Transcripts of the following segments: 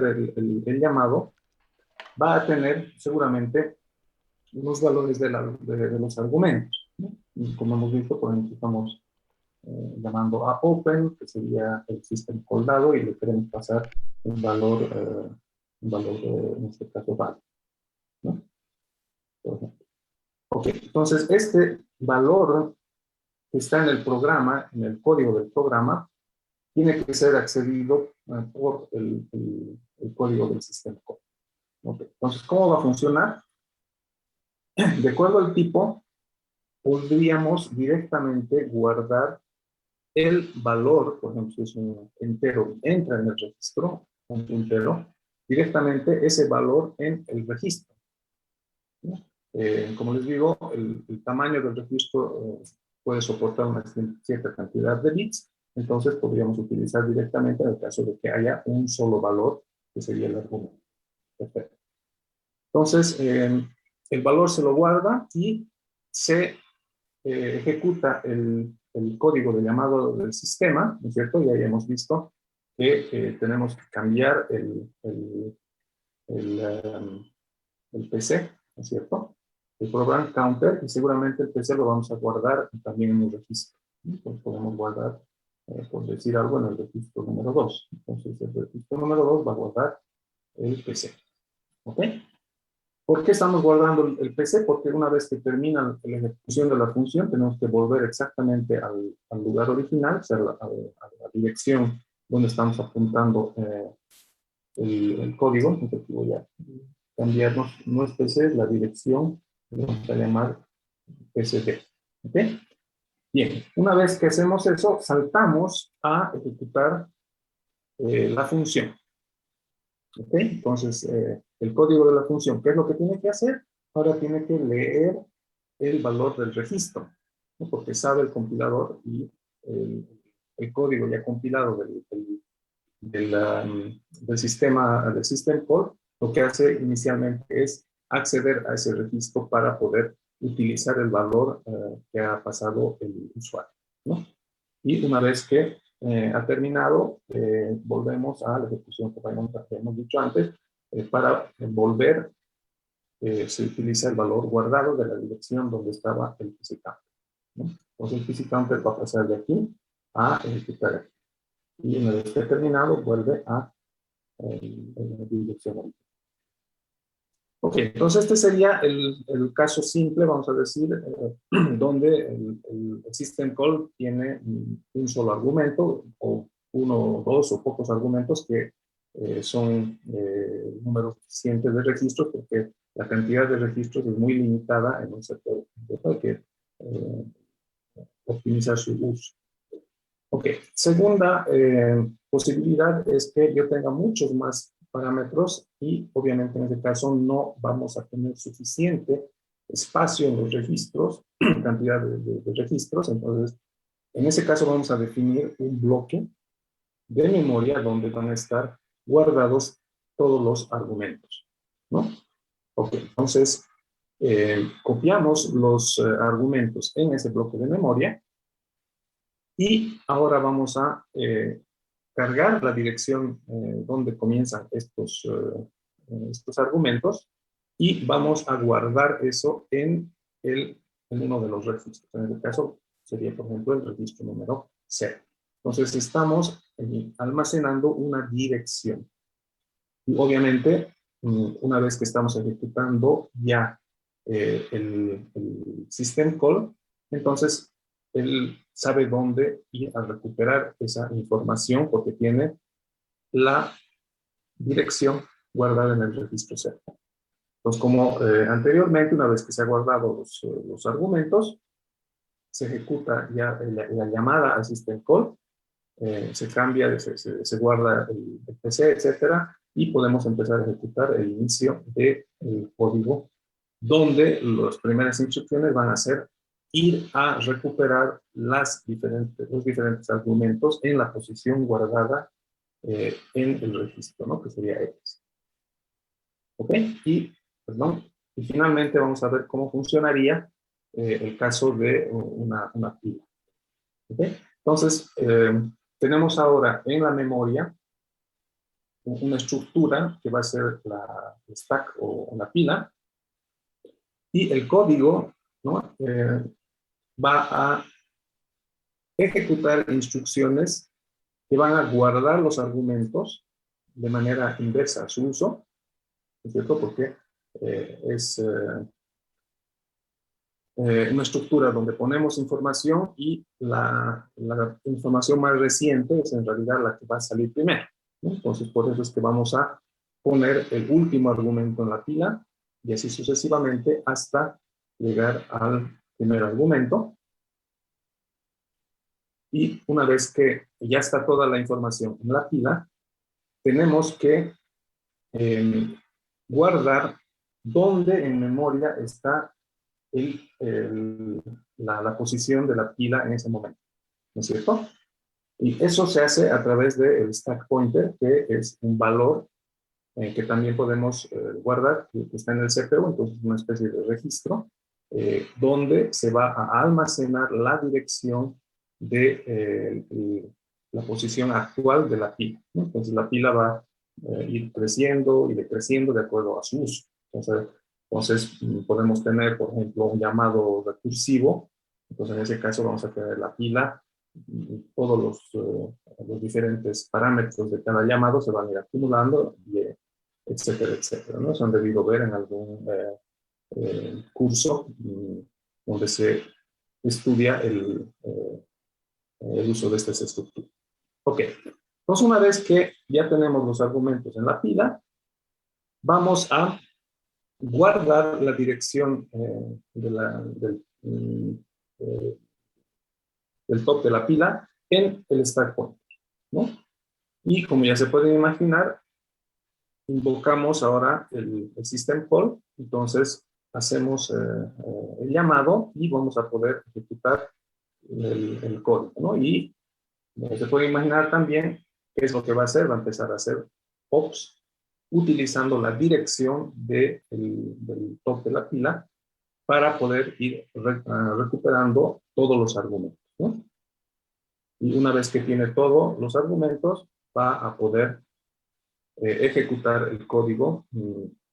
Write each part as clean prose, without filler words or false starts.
el llamado, va a tener seguramente unos valores de los argumentos, ¿no? Y como hemos visto, por ejemplo, estamos llamando a open, que sería el system call dado, y le queremos pasar un valor en este caso válido, ¿no? Por ejemplo. Ok, entonces este valor que está en el programa, en el código del programa, tiene que ser accedido por el código del sistema call. Okay. Entonces, ¿cómo va a funcionar? De acuerdo al tipo, podríamos directamente guardar el valor, por ejemplo, si es un entero, entra en el registro, un entero, directamente ese valor en el registro, ¿no? Como les digo, el tamaño del registro puede soportar una cierta cantidad de bits, entonces podríamos utilizar directamente en el caso de que haya un solo valor, que sería el argumento. Perfecto. Entonces, el valor se lo guarda y se ejecuta el código de llamado del sistema, ¿no es cierto? Y ahí hemos visto que tenemos que cambiar el PC, ¿no es cierto? El program counter, y seguramente el PC lo vamos a guardar también en un registro, ¿no? Entonces podemos guardar, por decir algo, en el registro número 2. Entonces el registro número 2 va a guardar el PC. ¿Ok? ¿Por qué estamos guardando el PC? Porque una vez que termina la ejecución de la función, tenemos que volver exactamente al lugar original, o sea, a la dirección donde estamos apuntando el código. Entonces voy a cambiarnos, no es PC, es la dirección, le vamos a llamar PCD. ¿Ok? Bien, una vez que hacemos eso, saltamos a ejecutar la función. ¿Ok? Entonces, el código de la función, ¿qué es lo que tiene que hacer? Ahora tiene que leer el valor del registro, ¿no? Porque sabe el compilador y el código ya compilado del sistema, del system call, lo que hace inicialmente es acceder a ese registro para poder utilizar el valor que ha pasado el usuario, ¿no? Y una vez que ha terminado, volvemos a la ejecución que hemos dicho antes. Para volver, se utiliza el valor guardado de la dirección donde estaba el PC Counter, ¿no? Entonces el PC Counter va a pasar de aquí a ejecutar aquí. Y una vez que ha terminado, vuelve a la dirección original. Ok, entonces este sería el caso simple, vamos a decir, donde el system call tiene un solo argumento, o uno, dos o pocos argumentos que son números suficientes de registros, porque la cantidad de registros es muy limitada en un sector. Hay que optimizar su uso. Ok, segunda posibilidad es que yo tenga muchos más parámetros y obviamente en este caso no vamos a tener suficiente espacio en los registros, cantidad de registros. Entonces, en ese caso vamos a definir un bloque de memoria donde van a estar guardados todos los argumentos, ¿no? Ok, entonces copiamos los argumentos en ese bloque de memoria y ahora vamos a cargar la dirección donde comienzan estos argumentos y vamos a guardar eso en uno de los registros. En este caso sería, por ejemplo, el registro número 0. Entonces estamos almacenando una dirección. Y obviamente, una vez que estamos ejecutando ya el system call, entonces él sabe dónde ir a recuperar esa información porque tiene la dirección guardada en el registro 0. Entonces, como anteriormente, una vez que se han guardado los argumentos, se ejecuta ya la llamada al system call, se cambia, se guarda el PC, etcétera, y podemos empezar a ejecutar el inicio del código, donde las primeras instrucciones van a ser ir a recuperar los diferentes argumentos en la posición guardada en el registro, ¿no? Que sería X. ¿Ok? Y finalmente vamos a ver cómo funcionaría el caso de una pila. ¿Ok? Entonces, tenemos ahora en la memoria una estructura que va a ser el stack o la pila, y el código, ¿no? Va a ejecutar instrucciones que van a guardar los argumentos de manera inversa a su uso, ¿no es cierto? Porque es una estructura donde ponemos información y la información más reciente es en realidad la que va a salir primero, ¿no? Entonces, por eso es que vamos a poner el último argumento en la pila y así sucesivamente hasta llegar al primer argumento. Y una vez que ya está toda la información en la pila, tenemos que guardar dónde en memoria está la posición de la pila en ese momento, ¿no es cierto? Y eso se hace a través del stack pointer, que es un valor que también podemos guardar, que está en el CPU, entonces es una especie de registro, donde se va a almacenar la dirección de la posición actual de la pila, ¿no? Entonces la pila va a ir creciendo y decreciendo de acuerdo a su uso. Entonces podemos tener, por ejemplo, un llamado recursivo. Entonces en ese caso vamos a tener la pila y todos los diferentes parámetros de cada llamado se van a ir acumulando, y, etcétera, etcétera, ¿no? Se han debido ver en algún curso donde se estudia el uso de estas estructuras. Ok, entonces una vez que ya tenemos los argumentos en la pila, vamos a guardar la dirección del top de la pila en el stack pointer, ¿no? Y como ya se pueden imaginar, invocamos ahora el system call, entonces hacemos el llamado y vamos a poder ejecutar el código, ¿no? Y se puede imaginar también qué es lo que va a hacer. Va a empezar a hacer pops utilizando la dirección del top de la pila para poder ir recuperando todos los argumentos, ¿no? Y una vez que tiene todos los argumentos, va a poder ejecutar el código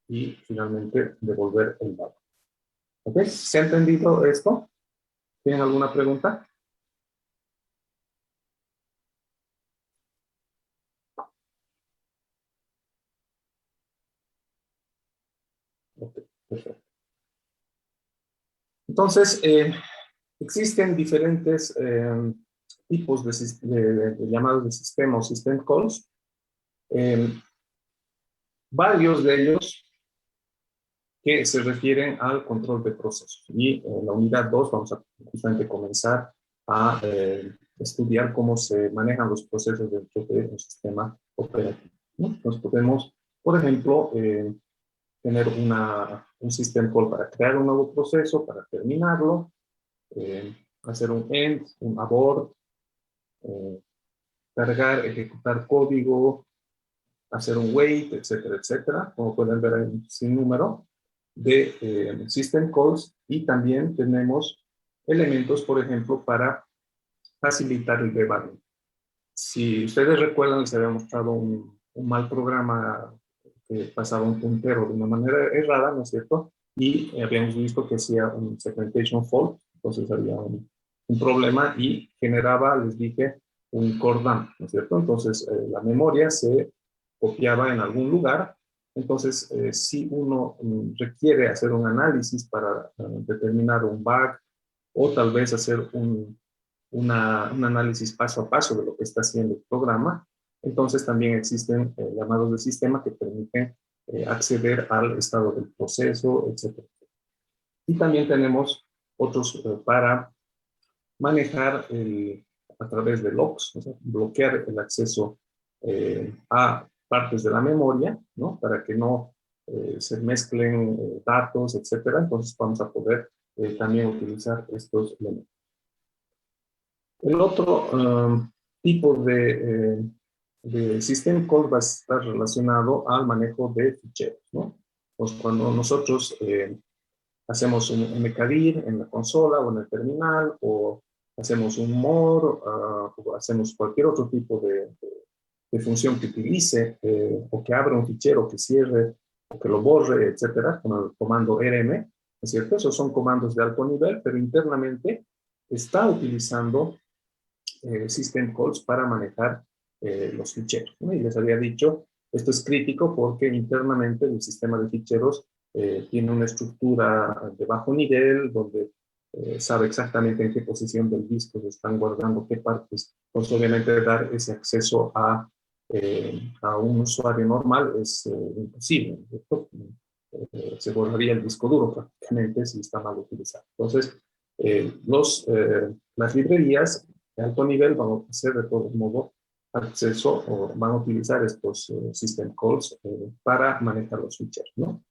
y finalmente devolver el valor. ¿Ok? ¿Se ha entendido esto? ¿Tienen alguna pregunta? Ok, perfecto. Entonces, existen diferentes tipos de llamados de sistema o system calls. Varios de ellos que se refieren al control de procesos. Y en la unidad 2 vamos a justamente comenzar a estudiar cómo se manejan los procesos dentro de un sistema operativo, ¿no? Entonces podemos, por ejemplo, tener un system call para crear un nuevo proceso, para terminarlo, hacer un end, un abort, cargar, ejecutar código, hacer un wait, etcétera, etcétera. Como pueden ver, hay un sinnúmero de system calls, y también tenemos elementos, por ejemplo, para facilitar el debugging. Si ustedes recuerdan, les había mostrado un mal programa que pasaba un puntero de una manera errada, ¿no es cierto? Y habíamos visto que hacía un segmentation fault, entonces había un problema y generaba, les dije, un core dump, ¿no es cierto? Entonces la memoria se copiaba en algún lugar. Entonces, si uno requiere hacer un análisis para determinar un bug, o tal vez hacer un análisis paso a paso de lo que está haciendo el programa, entonces también existen llamados de sistema que permiten acceder al estado del proceso, etc. Y también tenemos otros para manejar a través de logs, o sea, bloquear el acceso a partes de la memoria, ¿no? Para que no se mezclen datos, etcétera. Entonces vamos a poder también utilizar estos elementos. El otro tipo de system call va a estar relacionado al manejo de ficheros, ¿no? Pues cuando nosotros hacemos un mkdir en la consola o en el terminal, o hacemos un more, o hacemos cualquier otro tipo de función que utilice o que abra un fichero, que cierre o que lo borre, etcétera, con el comando rm, ¿no es cierto? Esos son comandos de alto nivel, pero internamente está utilizando system calls para manejar los ficheros, ¿no? Y les había dicho, esto es crítico porque internamente el sistema de ficheros tiene una estructura de bajo nivel donde sabe exactamente en qué posición del disco se están guardando qué partes. Pues obviamente dar ese acceso a un usuario normal es imposible, ¿cierto? Se borraría el disco duro prácticamente si está mal utilizado. Entonces, las librerías de alto nivel van a ofrecer de todos modos acceso o van a utilizar estos system calls para manejar los ficheros, ¿no?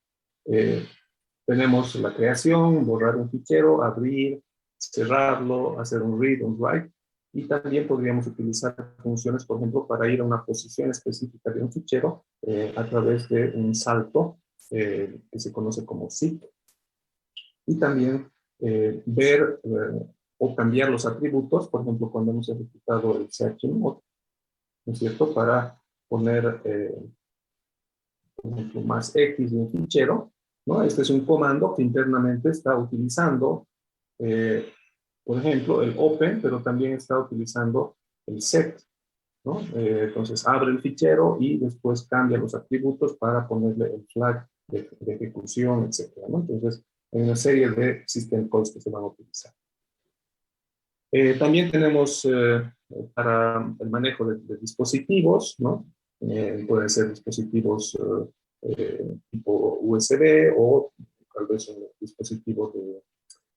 Tenemos la creación, borrar un fichero, abrir, cerrarlo, hacer un read, un write, y también podríamos utilizar funciones, por ejemplo, para ir a una posición específica de un fichero a través de un salto que se conoce como seek, y también ver o cambiar los atributos, por ejemplo, cuando hemos ejecutado el searching mode, ¿no es cierto? Para poner, por ejemplo, más X de un fichero, ¿no? Este es un comando que internamente está utilizando, por ejemplo, el open, pero también está utilizando el set, ¿no? Entonces abre el fichero y después cambia los atributos para ponerle el flag de ejecución, etcétera, ¿no? Entonces, hay una serie de system calls que se van a utilizar. También tenemos para el manejo de dispositivos, ¿no? Pueden ser dispositivos tipo USB o tal vez un dispositivo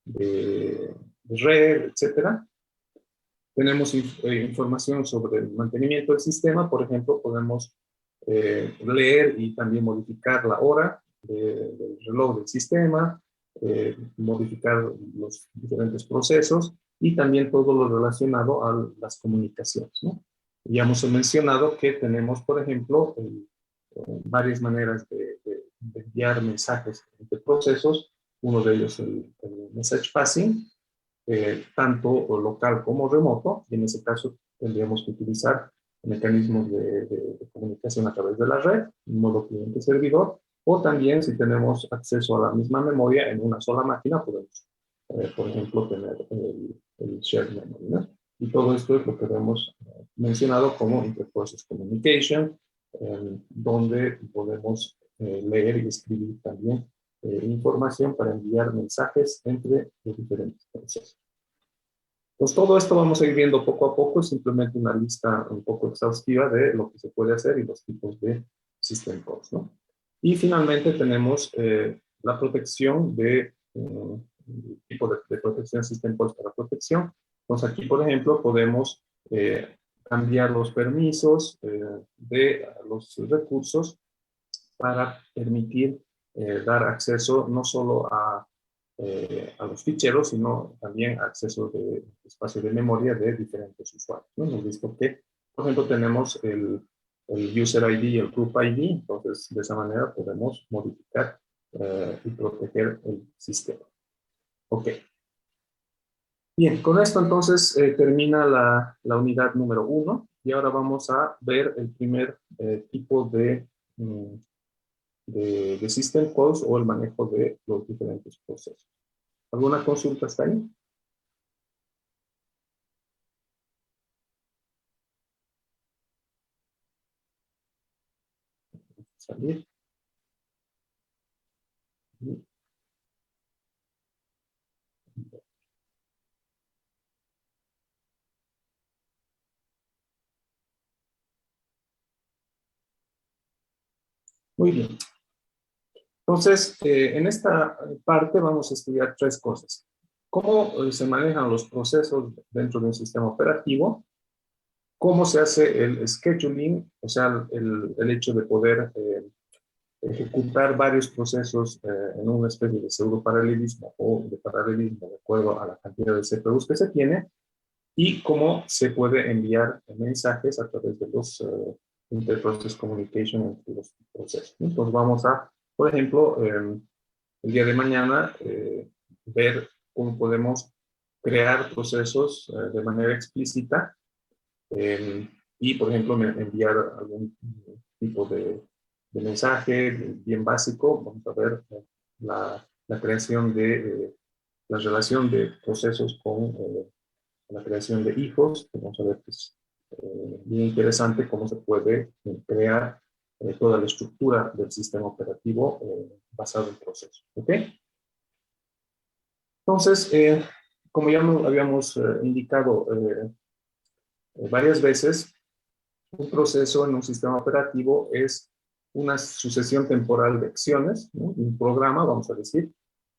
de red, etcétera. Tenemos información sobre el mantenimiento del sistema. Por ejemplo, podemos leer y también modificar la hora del reloj del sistema, modificar los diferentes procesos y también todo lo relacionado a las comunicaciones, ¿no? Ya hemos mencionado que tenemos, por ejemplo, varias maneras de enviar mensajes entre procesos. Uno de ellos es el message passing, tanto local como remoto, y en ese caso tendríamos que utilizar mecanismos de comunicación a través de la red, en modo cliente-servidor, o también si tenemos acceso a la misma memoria en una sola máquina, podemos, por ejemplo, tener el shared memory, ¿no? Y todo esto es lo que hemos mencionado como interprocess communication, donde podemos leer y escribir también información para enviar mensajes entre los diferentes procesos. Pues todo esto vamos a ir viendo poco a poco, es simplemente una lista un poco exhaustiva de lo que se puede hacer y los tipos de system calls, ¿no? Y finalmente tenemos la protección tipo de protección, system calls para protección. Entonces aquí, por ejemplo, podemos cambiar los permisos de los recursos para permitir dar acceso no solo a los ficheros, sino también acceso de espacio de memoria de diferentes usuarios, ¿no? Hemos visto que, por ejemplo, tenemos el User ID y el Group ID, entonces de esa manera podemos modificar y proteger el sistema. Ok. Bien, con esto entonces termina la unidad número 1 y ahora vamos a ver el primer tipo de system calls o el manejo de los diferentes procesos. ¿Alguna consulta hasta ahí? Salir. Muy bien. Entonces, en esta parte vamos a estudiar tres cosas. Cómo se manejan los procesos dentro de un sistema operativo, cómo se hace el scheduling, o sea, el hecho de poder ejecutar varios procesos en una especie de pseudo paralelismo o de paralelismo de acuerdo a la cantidad de CPUs que se tiene, y cómo se puede enviar mensajes a través de los interprocess communication entre los procesos. Entonces vamos a, por ejemplo, el día de mañana ver cómo podemos crear procesos de manera explícita y, por ejemplo, enviar algún tipo de mensaje bien básico. Vamos a ver la creación de la relación de procesos con la creación de hijos. Vamos a ver que es bien interesante cómo se puede crear toda la estructura del sistema operativo basado en procesos. ¿Ok? Entonces, como ya habíamos indicado varias veces, un proceso en un sistema operativo es una sucesión temporal de acciones, ¿no? Un programa, vamos a decir,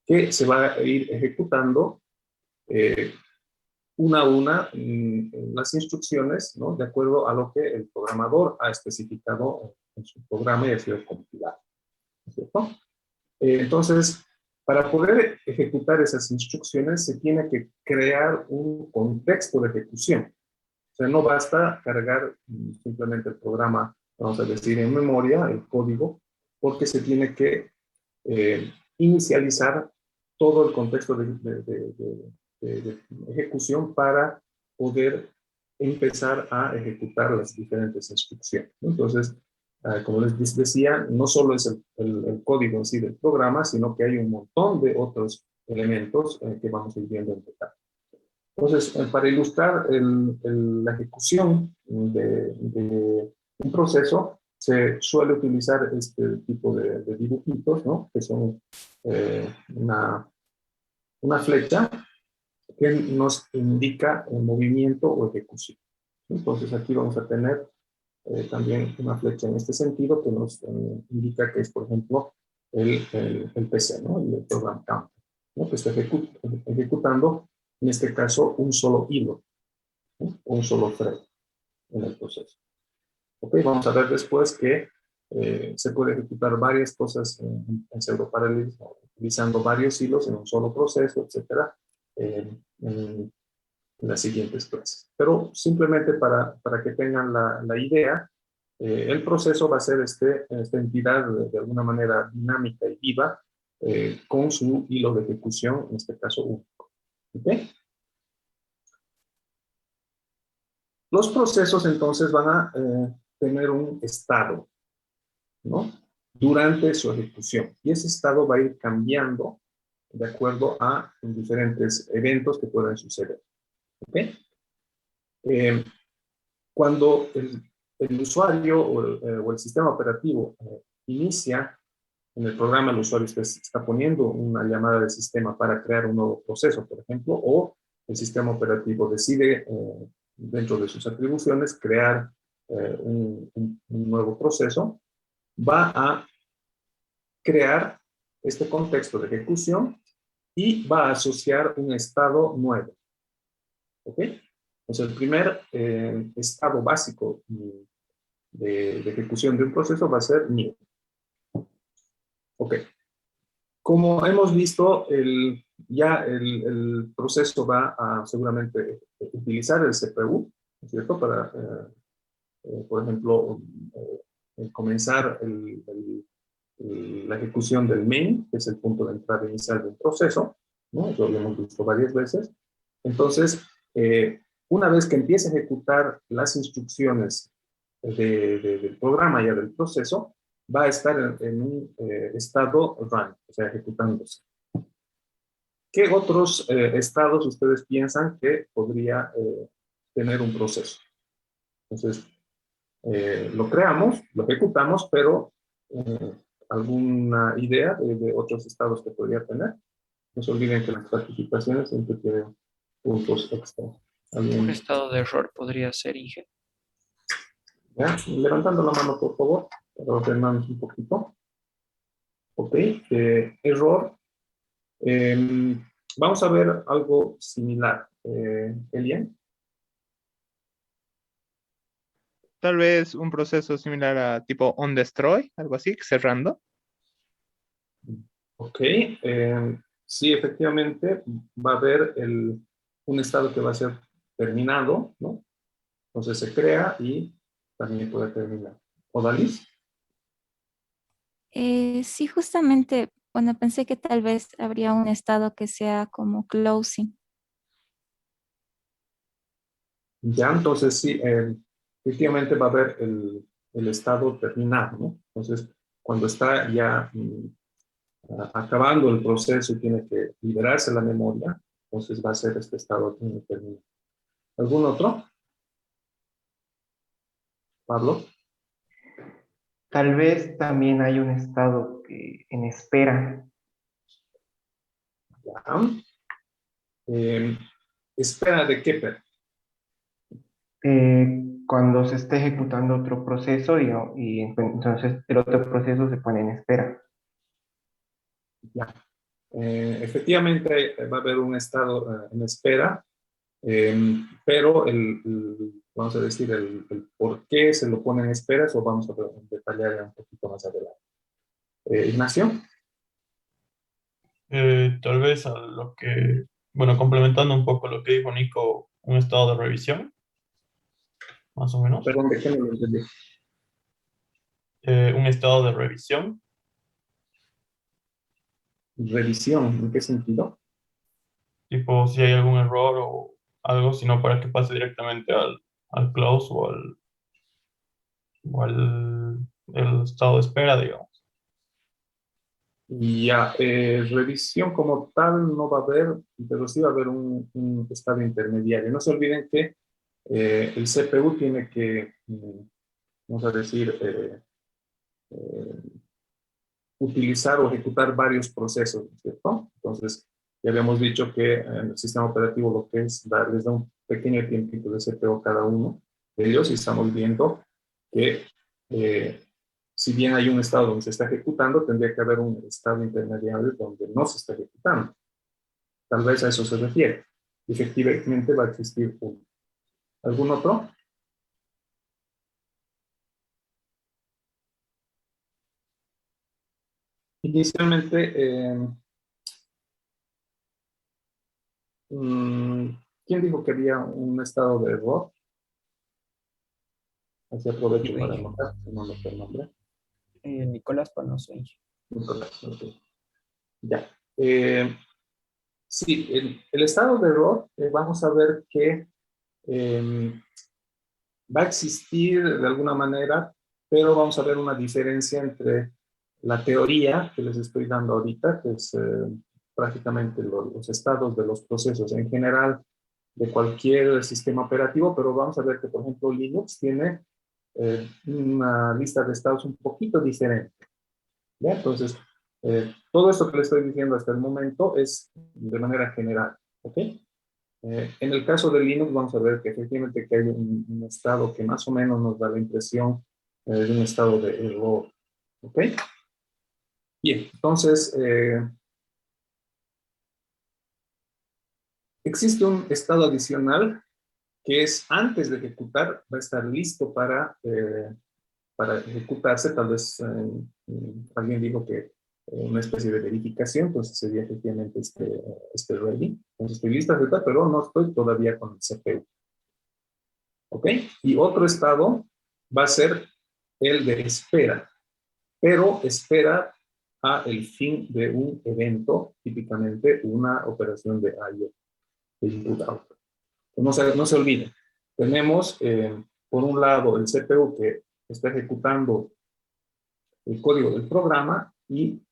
que se va a ir ejecutando eh, una a una las instrucciones, ¿no? De acuerdo a lo que el programador ha especificado en su programa y ha sido compilado, ¿cierto? Entonces, para poder ejecutar esas instrucciones se tiene que crear un contexto de ejecución. O sea, no basta cargar simplemente el programa, vamos a decir, en memoria, el código, porque se tiene que inicializar todo el contexto de ejecución para poder empezar a ejecutar las diferentes instrucciones. Entonces, como les decía, no solo es el código en sí del programa, sino que hay un montón de otros elementos que vamos a ir viendo en detalle. Entonces, para ilustrar la ejecución de un proceso, se suele utilizar este tipo de dibujitos, ¿no? Que son una flecha que nos indica el movimiento o ejecución. Entonces, aquí vamos a tener también una flecha en este sentido que nos indica que es, por ejemplo, el PC, ¿no? El program counter, ¿no? Que está ejecutando, en este caso, un solo hilo, ¿no? Un solo thread en el proceso. Ok, vamos a ver después que se puede ejecutar varias cosas en pseudoparalelismo, utilizando varios hilos en un solo proceso, etcétera, en las siguientes clases. Pero simplemente para que tengan la idea, el proceso va a ser esta entidad de alguna manera dinámica y viva con su hilo de ejecución, en este caso único. ¿Okay? Los procesos entonces van a tener un estado, ¿no? Durante su ejecución. Y ese estado va a ir cambiando de acuerdo a diferentes eventos que puedan suceder. ¿Ok? Cuando el usuario o el sistema operativo inicia en el programa, el usuario está poniendo una llamada de sistema para crear un nuevo proceso, por ejemplo, o el sistema operativo decide, dentro de sus atribuciones, crear un nuevo proceso, va a crear este contexto de ejecución y va a asociar un estado nuevo. ¿Ok? Entonces, el primer estado básico de ejecución de un proceso va a ser new. Ok. Como hemos visto, el proceso va a seguramente utilizar el CPU, ¿no es cierto? Para, por ejemplo, comenzar la ejecución del main, que es el punto de entrada inicial del proceso, ¿no? Eso lo hemos visto varias veces. Entonces, una vez que empiece a ejecutar las instrucciones del programa ya del proceso, va a estar en un estado run, o sea, ejecutándose. ¿Qué otros estados ustedes piensan que podría tener un proceso? Entonces, lo creamos, lo ejecutamos, pero ¿alguna idea de otros estados que podría tener? No se olviden que las participaciones siempre tienen puntos extra. Un ¿Alguien? estado de error podría ser, Inge. ¿Ya? Levantando la mano, por favor, para ordenarnos un poquito. Ok, error. Vamos a ver algo similar. Elian. Tal vez un proceso similar a tipo on destroy, algo así, cerrando. Ok, sí, efectivamente va a haber un estado que va a ser terminado, ¿no? Entonces se crea y también puede terminar. ¿Odalis? Sí, justamente, bueno, pensé que tal vez habría un estado que sea como closing. Ya, entonces sí, efectivamente va a haber el estado terminado, ¿no? Entonces, cuando está ya acabando el proceso y tiene que liberarse la memoria, entonces va a ser este estado terminado. ¿Algún otro? Pablo. Tal vez también hay un estado en espera. Ya. ¿Espera de qué, Pedro? Cuando se esté ejecutando otro proceso y entonces el otro proceso se pone en espera. Ya. Efectivamente va a haber un estado en espera, pero vamos a decir el por qué se lo pone en espera, eso vamos a detallar un poquito más adelante. Ignacio. Tal vez a lo que, bueno, complementando un poco lo que dijo Nico, un estado de revisión, más o menos. Perdón, ¿de qué no lo entendí? Un estado de revisión, Revisión, ¿en qué sentido? tipo si hay algún error o algo, sino para que pase directamente al close o al el estado de espera, digamos. Y ya, revisión como tal no va a haber, pero sí va a haber un estado intermediario. No se olviden que el CPU tiene que, vamos a decir, eh, utilizar o ejecutar varios procesos, ¿no es cierto? Entonces, ya habíamos dicho que en el sistema operativo lo que es darles un pequeño tiempito de CPU a cada uno de ellos y estamos viendo que si bien hay un estado donde se está ejecutando, tendría que haber un estado intermediario donde no se está ejecutando. Tal vez a eso se refiere. Efectivamente va a existir uno. ¿Algún otro? Inicialmente, ¿quién dijo que había un estado de error? Así aprovecho Yo, para Inge. anotar, que no anoté el nombre. Nicolás Panoso, Inge. Nicolás, ok. Ya. Sí, el estado de error, vamos a ver que va a existir de alguna manera, pero vamos a ver una diferencia entre la teoría que les estoy dando ahorita, que es prácticamente los estados de los procesos en general de cualquier sistema operativo, pero vamos a ver que, por ejemplo, Linux tiene una lista de estados un poquito diferente. ¿Ya? Entonces, todo esto que le estoy diciendo hasta el momento es de manera general. ¿Ok? En el caso de Linux vamos a ver que efectivamente que hay un estado que más o menos nos da la impresión de un estado de error. ¿Ok? Bien, entonces existe un estado adicional que es antes de ejecutar, va a estar listo para ejecutarse. Tal vez alguien dijo que una especie de verificación, entonces sería efectivamente este ready. Entonces estoy listo a ejecutar, pero no estoy todavía con el CPU. ¿Ok? Y otro estado va a ser el de espera, pero espera a el fin de un evento, típicamente una operación de I/O, de input output. No se olviden, tenemos por un lado el CPU que está ejecutando el código del programa y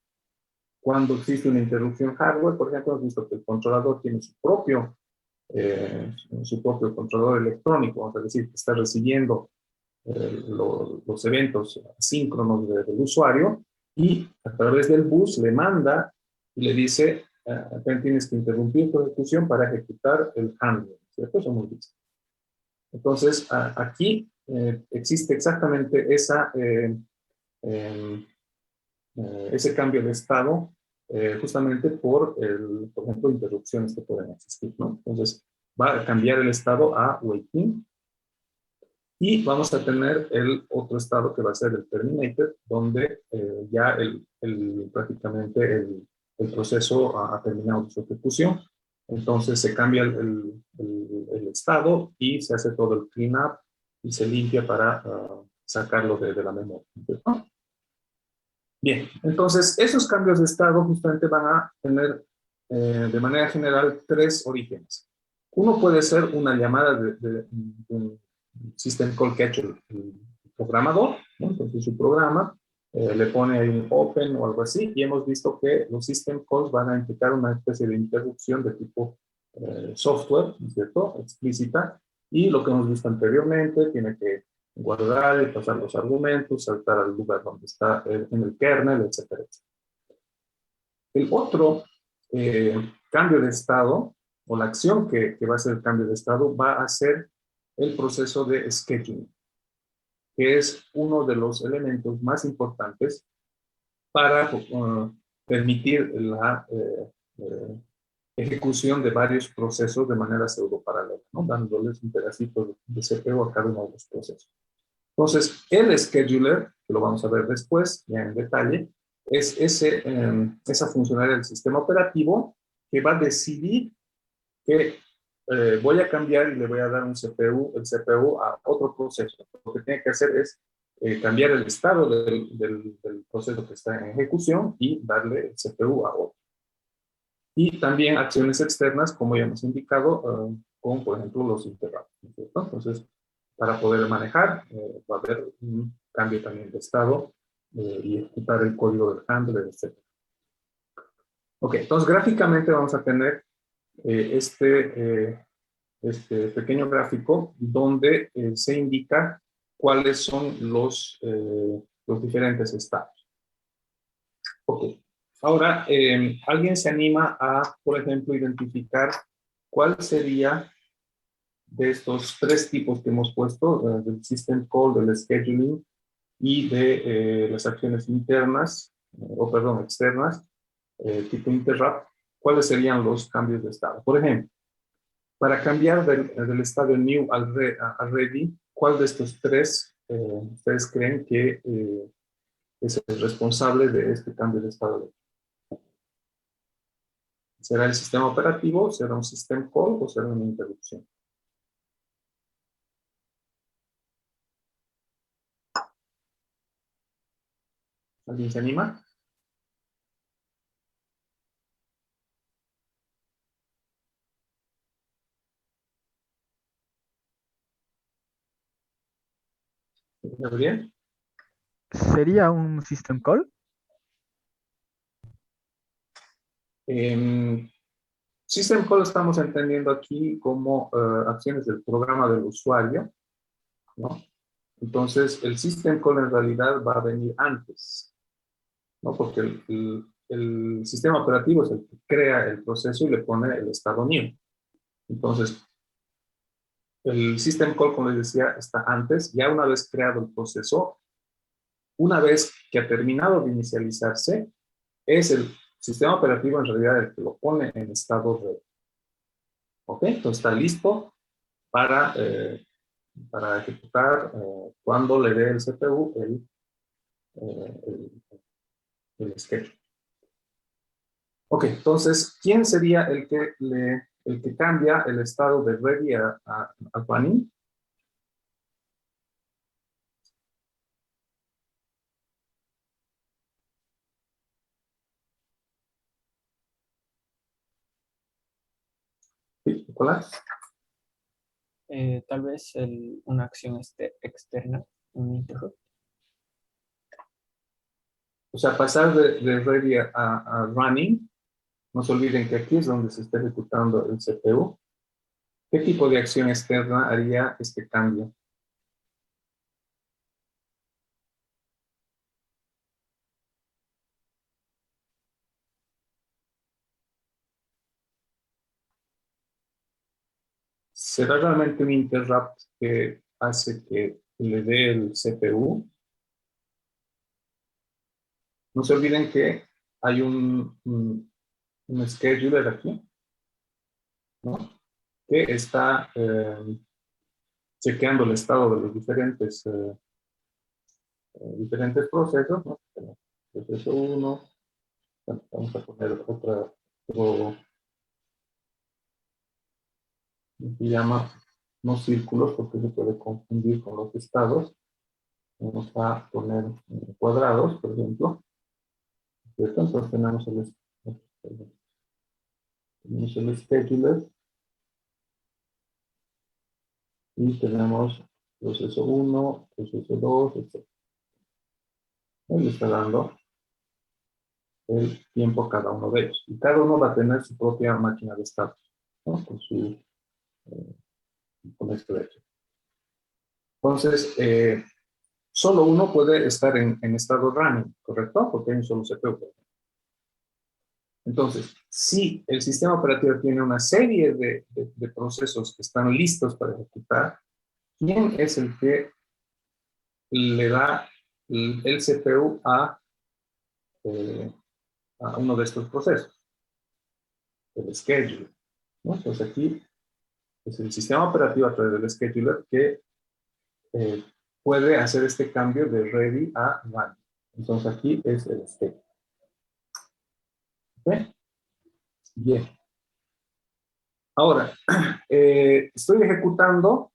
cuando existe una interrupción hardware, por ejemplo, hemos visto que el controlador tiene su propio controlador electrónico, vamos a decir, que está recibiendo los eventos asíncronos del usuario y a través del bus le manda y le dice, acá tienes que interrumpir tu ejecución para ejecutar el handling, ¿cierto? Eso hemos visto. Entonces, aquí existe exactamente ese cambio de estado justamente por ejemplo, interrupciones que pueden existir, ¿no? Entonces, va a cambiar el estado a waiting y vamos a tener el otro estado que va a ser el terminated, donde ya prácticamente el proceso ha terminado su ejecución. Entonces se cambia el estado y se hace todo el cleanup y se limpia para sacarlo de la memoria. ¿No? Bien, entonces esos cambios de estado justamente van a tener de manera general tres orígenes. Uno puede ser una llamada de system call que ha hecho el programador, ¿no? Entonces su programa le pone ahí un open o algo así, y hemos visto que los system calls van a implicar una especie de interrupción de tipo software, ¿no es cierto?, explícita, y lo que hemos visto anteriormente, tiene que guardar y pasar los argumentos, saltar al lugar donde está en el kernel, etcétera, etcétera. El otro cambio de estado, o la acción que va a ser el cambio de estado, va a ser el proceso de scheduling, que es uno de los elementos más importantes para permitir la ejecución de varios procesos de manera pseudo paralela, ¿no? Dándoles un pedacito de CPU a cada uno de los procesos. Entonces, el scheduler, que lo vamos a ver después, ya en detalle, es esa funcionalidad del sistema operativo que va a decidir que voy a cambiar y le voy a dar el CPU a otro proceso. Lo que tiene que hacer es cambiar el estado del proceso que está en ejecución y darle el CPU a otro. Y también acciones externas, como ya hemos indicado, con, por ejemplo, los interrupts, ¿no es cierto? Entonces, para poder manejar, va a haber un cambio también de estado y ejecutar el código del handler, etc. Ok, entonces gráficamente vamos a tener este pequeño gráfico donde se indica cuáles son los diferentes estados. Ok, ahora alguien se anima a, por ejemplo, identificar cuál sería de estos tres tipos que hemos puesto, del system call, del scheduling y de las acciones internas, externas, tipo interrupt, cuáles serían los cambios de estado. Por ejemplo, para cambiar del estado new al ready, ¿cuál de estos tres ustedes creen que es el responsable de este cambio de estado? ¿Será el sistema operativo, será un system call o será una interrupción? ¿Alguien se anima? ¿Gabriel? ¿Sería un system call? System call estamos entendiendo aquí como acciones del programa del usuario, ¿no? Entonces, el system call en realidad va a venir antes, ¿no? Porque el sistema operativo es el que crea el proceso y le pone el estado new. Entonces, el system call, como les decía, está antes. Ya una vez creado el proceso, una vez que ha terminado de inicializarse, es el sistema operativo en realidad el que lo pone en estado ready. ¿Ok? Entonces está listo para ejecutar cuando le dé el CPU el schedule. Ok, entonces, ¿quién sería el que cambia el estado de ready a running? ¿Sí, Nicolás? Tal vez una acción externa, un interrupt. O sea, pasar de ready a running. No se olviden que aquí es donde se está ejecutando el CPU. ¿Qué tipo de acción externa haría este cambio? ¿Será realmente un interrupt que hace que le dé el CPU? No se olviden que hay un scheduler aquí, ¿no? Que está chequeando el estado de los diferentes procesos, ¿no? Proceso 1, vamos a poner otro se llama no círculos porque se puede confundir con los estados. Vamos a poner cuadrados, por ejemplo. ¿Cierto? Entonces tenemos el scheduler y tenemos proceso 1, proceso 2, etc. Él está dando el tiempo a cada uno de ellos. Y cada uno va a tener su propia máquina de estado, ¿no? Con esto de hecho. Entonces, solo uno puede estar en estado running, ¿correcto? Porque hay un solo CPU. Entonces, si el sistema operativo tiene una serie de procesos que están listos para ejecutar, ¿quién es el que le da el CPU a uno de estos procesos? El scheduler, ¿no? Entonces aquí es el sistema operativo a través del scheduler que puede hacer este cambio de ready a run. Entonces aquí es el schedule. ¿Ok? Bien. Ahora, estoy ejecutando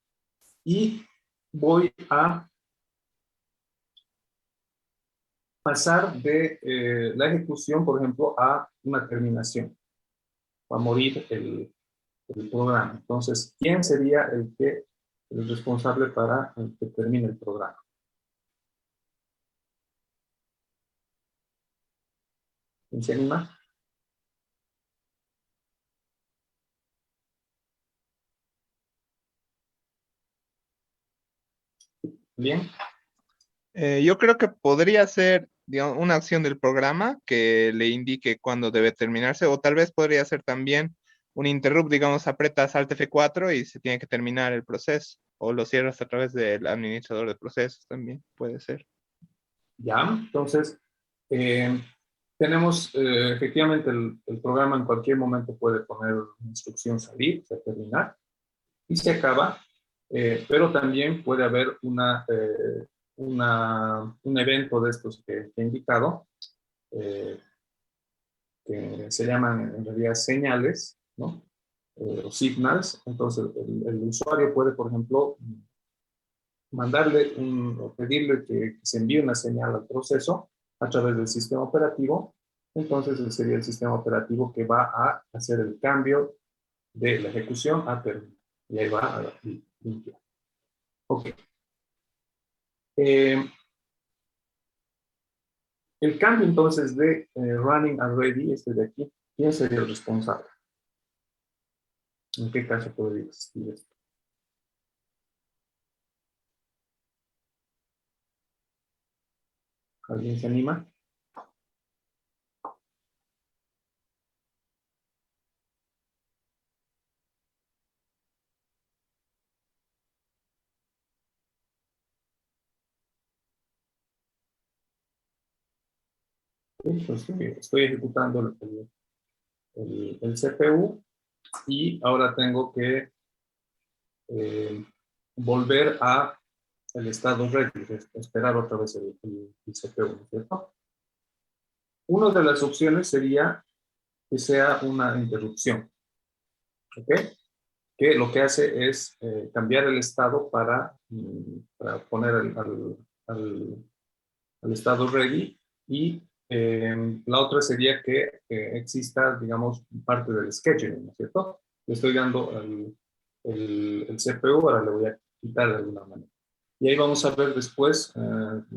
y voy a pasar de la ejecución, por ejemplo, a una terminación. Va a morir el programa. Entonces, ¿quién sería el responsable para que termine el programa? ¿Quién se anima? Bien. Yo creo que podría ser, digamos, una acción del programa que le indique cuándo debe terminarse, o tal vez podría ser también un interrupt, digamos, apretas Alt F4 y se tiene que terminar el proceso, o lo cierras a través del administrador de procesos también, puede ser. Ya, entonces, tenemos efectivamente el programa en cualquier momento puede poner una instrucción salir, terminar, y se acaba, pero también puede haber un evento de estos que he indicado, que se llaman en realidad señales, ¿no? O signals. Entonces, el usuario puede, por ejemplo, mandarle o pedirle que se envíe una señal al proceso a través del sistema operativo. Entonces, sería el sistema operativo que va a hacer el cambio de la ejecución a terminar. Y ahí va a limpiar. Ok. El cambio entonces de running and ready, este de aquí, ¿quién sería el responsable? ¿En qué caso podría existir esto? ¿Alguien se anima? Pues, estoy ejecutando el CPU y ahora tengo que volver a el estado ready, esperar otra vez el CPU, ¿no es cierto? Una de las opciones sería que sea una interrupción, ¿ok? Que lo que hace es cambiar el estado para poner al estado ready y la otra sería que exista, digamos, parte del scheduling, ¿no es cierto? Le estoy dando el CPU, ahora le voy a quitar de alguna manera. Y ahí vamos a ver después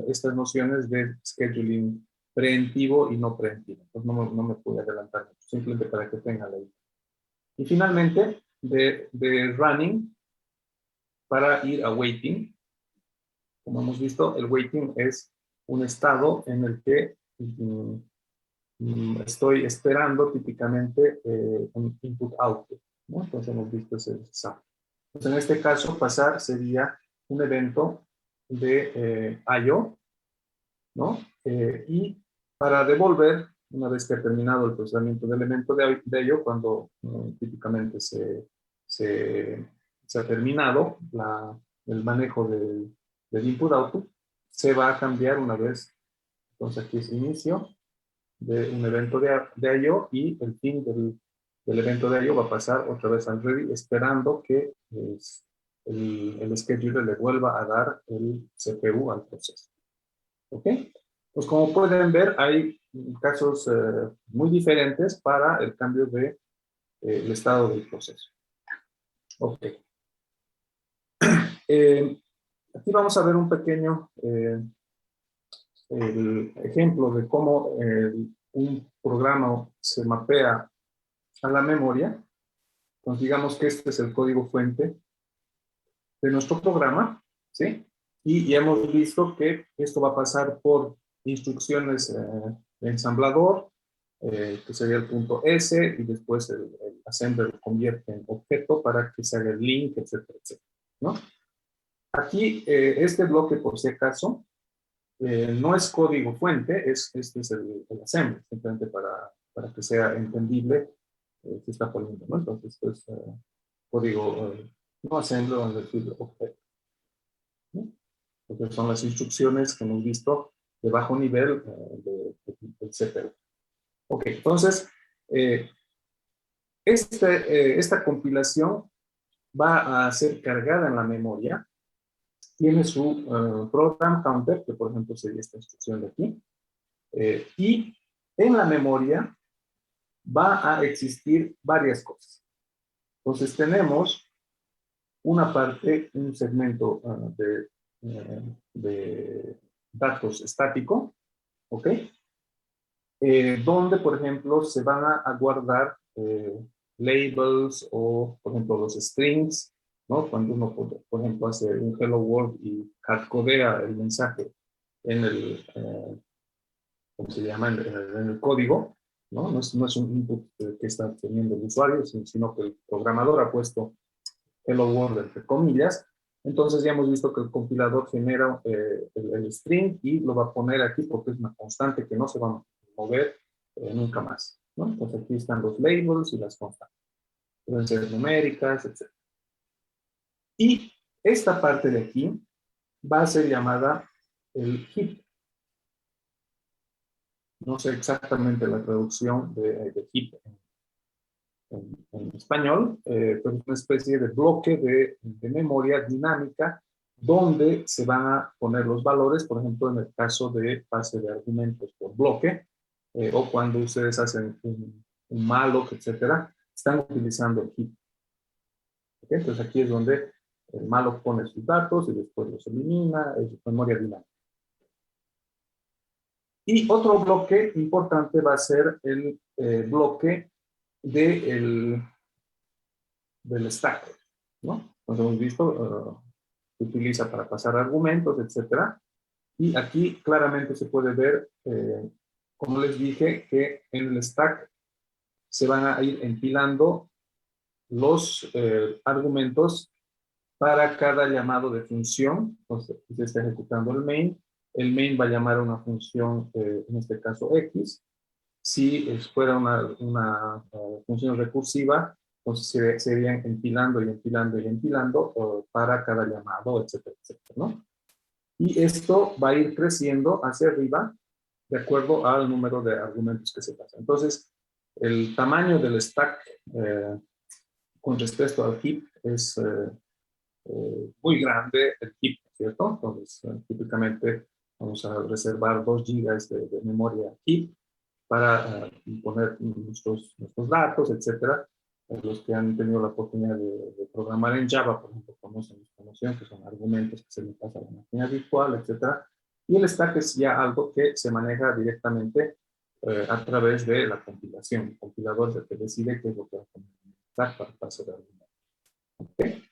estas nociones de scheduling preemptivo y no preemptivo. Entonces no me puedo adelantar mucho, simplemente para que tengan la idea. Y finalmente, de running para ir a waiting. Como hemos visto, el waiting es un estado en el que estoy esperando típicamente un input-output, ¿no? Entonces hemos visto ese estado. Entonces en este caso pasar sería un evento de I/O, ¿no? Y para devolver, una vez que ha terminado el procesamiento del evento de I/O, cuando típicamente se ha terminado el manejo del input-output, se va a cambiar una vez. Entonces aquí es inicio de un evento de I/O y el fin del evento de I/O va a pasar otra vez al ready, esperando que el scheduler le vuelva a dar el CPU al proceso. ¿Ok? Pues como pueden ver, hay casos muy diferentes para el cambio de el estado del proceso. Ok. Aquí vamos a ver un pequeño el ejemplo de cómo un programa se mapea a la memoria. Entonces, digamos que este es el código fuente de nuestro programa, ¿sí? Y ya hemos visto que esto va a pasar por instrucciones de ensamblador, que sería el punto S, y después el assembler lo convierte en objeto para que se haga el link, etcétera, etcétera, ¿no? Aquí, este bloque, por si acaso, no es código fuente, este es el assembly, simplemente para que sea entendible qué está poniendo, ¿no? Entonces, pues, código no assembly, vamos a decir objeto, ¿no? Entonces, son las instrucciones que hemos visto de bajo nivel del CPU. Ok, entonces, esta compilación va a ser cargada en la memoria. Tiene su program counter, que por ejemplo sería esta instrucción de aquí. Y en la memoria va a existir varias cosas. Entonces tenemos una parte, un segmento de datos estático, ¿ok? Donde, por ejemplo, se van a guardar labels o, por ejemplo, los strings, ¿no? Cuando uno, por ejemplo, hace un hello world y hardcodea el mensaje en el, ¿cómo se llama? En el código, ¿no? No es un input que está teniendo el usuario, sino que el programador ha puesto hello world entre comillas. Entonces ya hemos visto que el compilador genera el string y lo va a poner aquí porque es una constante que no se va a mover nunca más, ¿no? Entonces aquí están los labels y las constantes. Pueden ser numéricas, etc. Y esta parte de aquí va a ser llamada el heap. No sé exactamente la traducción de heap en español, pero es una especie de bloque de memoria dinámica donde se van a poner los valores, por ejemplo, en el caso de pase de argumentos por bloque, o cuando ustedes hacen un malloc, etcétera, están utilizando el heap. ¿Okay? Entonces aquí es donde el malloc pone sus datos y después los elimina, es memoria dinámica. Y otro bloque importante va a ser el bloque del stack, ¿no? Como hemos visto, se utiliza para pasar argumentos, etcétera. Y aquí claramente se puede ver, como les dije, que en el stack se van a ir empilando los argumentos para cada llamado de función. Entonces, se está ejecutando el main va a llamar a una función, en este caso X. Si fuera una función recursiva, entonces se irían empilando y empilando y empilando para cada llamado, etcétera, etcétera, ¿no? Y esto va a ir creciendo hacia arriba de acuerdo al número de argumentos que se pasan. Entonces, el tamaño del stack con respecto al heap es muy grande, el heap, ¿cierto? Entonces, típicamente vamos a reservar 2 GB de memoria heap para poner nuestros datos, etcétera. Los que han tenido la oportunidad de programar en Java, por ejemplo, conocen esta noción, que son argumentos que se le pasa a la máquina virtual, etcétera. Y el stack es ya algo que se maneja directamente a través de la compilación. El compilador es el que decide qué es lo que va a poner en el stack para el paso de argumentos. ¿Okay?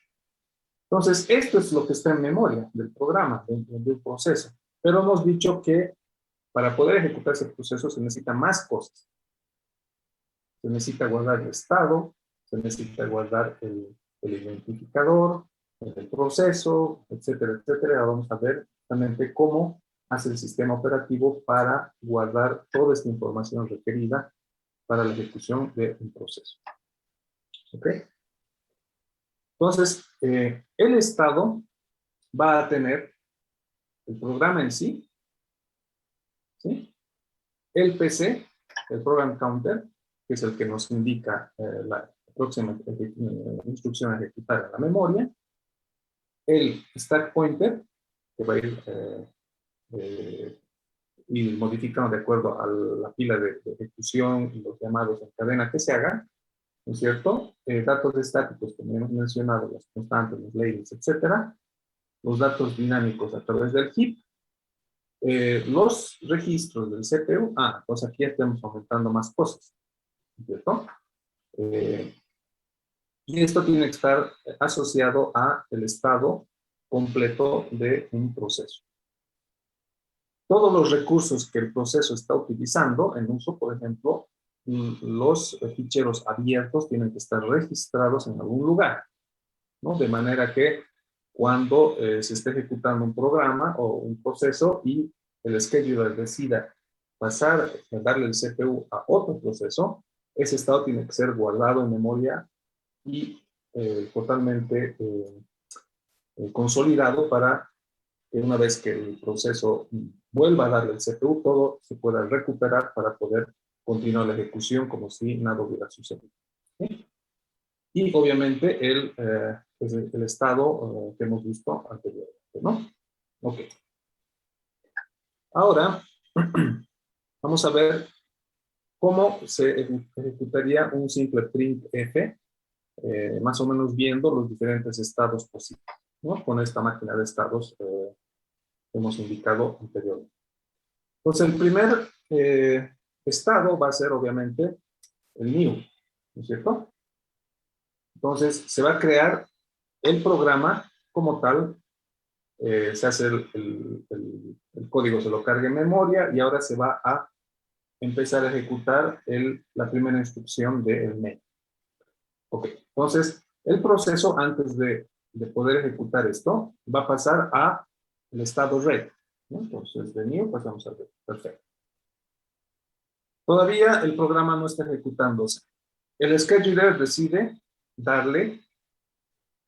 Entonces, esto es lo que está en memoria del programa, del proceso. Pero hemos dicho que para poder ejecutar ese proceso se necesitan más cosas. Se necesita guardar el estado, se necesita guardar el identificador, el proceso, etcétera, etcétera. Ahora vamos a ver justamente cómo hace el sistema operativo para guardar toda esta información requerida para la ejecución de un proceso. ¿Ok? Entonces, el estado va a tener el programa en sí, ¿sí? El PC, el program counter, que es el que nos indica la próxima instrucción a ejecutar en la memoria, el stack pointer, que va a ir modificando de acuerdo a la pila de ejecución y los llamados en cadena que se hagan, ¿no es cierto? Datos estáticos, como hemos mencionado, las constantes, los labels, etcétera. los datos dinámicos a través del heap, los registros del CPU, pues aquí estamos aumentando más cosas, ¿cierto? Y esto tiene que estar asociado a el estado completo de un proceso. Todos los recursos que el proceso está utilizando en uso, por ejemplo, los ficheros abiertos tienen que estar registrados en algún lugar, ¿no? De manera que cuando se esté ejecutando un programa o un proceso y el scheduler decida pasar, darle el CPU a otro proceso, ese estado tiene que ser guardado en memoria y totalmente consolidado para que una vez que el proceso vuelva a darle el CPU, todo se pueda recuperar para poder continuar la ejecución como si nada hubiera sucedido. ¿Sí? Y obviamente el estado que hemos visto anteriormente, ¿no? Ok. Ahora, vamos a ver cómo se ejecutaría un simple printf, más o menos viendo los diferentes estados posibles, ¿no? Con esta máquina de estados que hemos indicado anteriormente. Entonces, el primer estado va a ser, obviamente, el new, ¿no es cierto? Entonces, se va a crear el programa como tal, se hace el código, se lo carga en memoria y ahora se va a empezar a ejecutar la primera instrucción del main. Ok, entonces, el proceso antes de poder ejecutar esto va a pasar a el estado ready, ¿no? Entonces, de new pasamos a ready. Perfecto. Todavía el programa no está ejecutándose. El scheduler decide darle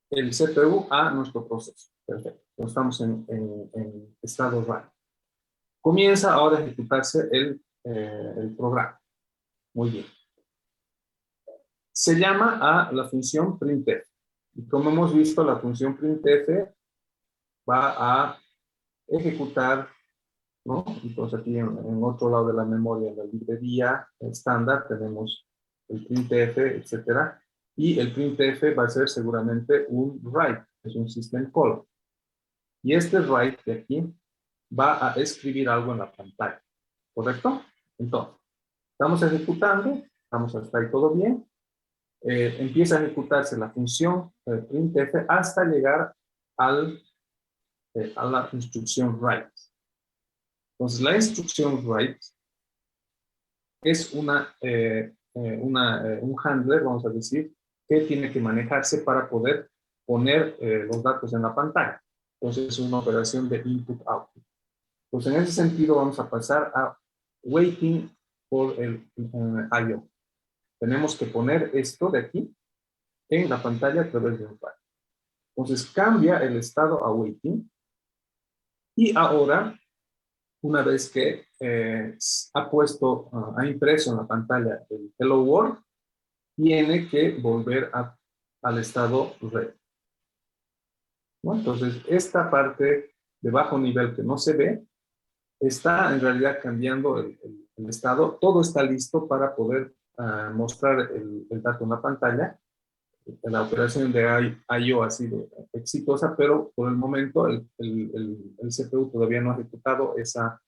el CPU a nuestro proceso. Perfecto. Estamos en estado ready. Comienza ahora a ejecutarse el programa. Muy bien. Se llama a la función printf. Y como hemos visto, la función printf va a ejecutar, ¿no? Entonces aquí en otro lado de la memoria, en la librería estándar, tenemos el printf, etcétera. Y el printf va a ser seguramente un write, es un system call. Y este write de aquí va a escribir algo en la pantalla, ¿correcto? Entonces, estamos ejecutando, estamos hasta ahí todo bien. Empieza a ejecutarse la función printf hasta llegar a la instrucción write. Entonces, la instrucción write es un handler, vamos a decir, que tiene que manejarse para poder poner los datos en la pantalla. Entonces, es una operación de input-output. Pues en ese sentido vamos a pasar a waiting por el I/O. Tenemos que poner esto de aquí en la pantalla a través de un file. Entonces cambia el estado a waiting y ahora, una vez que ha impreso en la pantalla el Hello World, tiene que volver al estado ready, ¿no? Entonces esta parte de bajo nivel que no se ve, está en realidad cambiando el estado. Todo está listo para poder mostrar el dato en la pantalla. La operación de I/O ha sido exitosa, pero por el momento el CPU todavía no ha ejecutado esa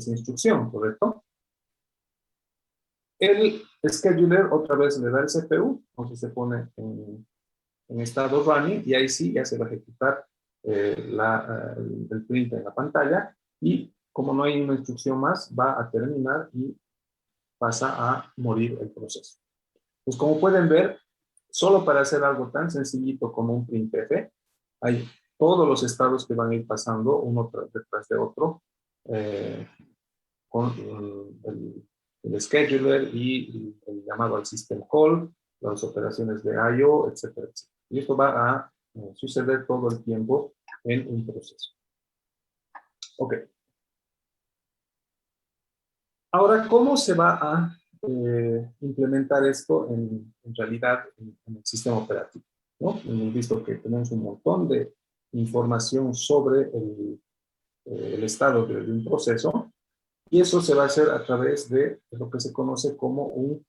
instrucción, ¿correcto? El scheduler otra vez le da el CPU, entonces se pone en estado running y ahí sí ya se va a ejecutar el print en la pantalla y como no hay una instrucción más, va a terminar y pasa a morir el proceso. Pues como pueden ver, solo para hacer algo tan sencillito como un printf, hay todos los estados que van a ir pasando uno detrás de otro con el scheduler y el llamado al system call, las operaciones de I/O, etcétera, etcétera. Y esto va a suceder todo el tiempo en un proceso. Ok. Ahora, ¿cómo se va a implementar esto en realidad en el sistema operativo? ¿No? Hemos visto que tenemos un montón de información sobre el estado de un proceso y eso se va a hacer a través de lo que se conoce como un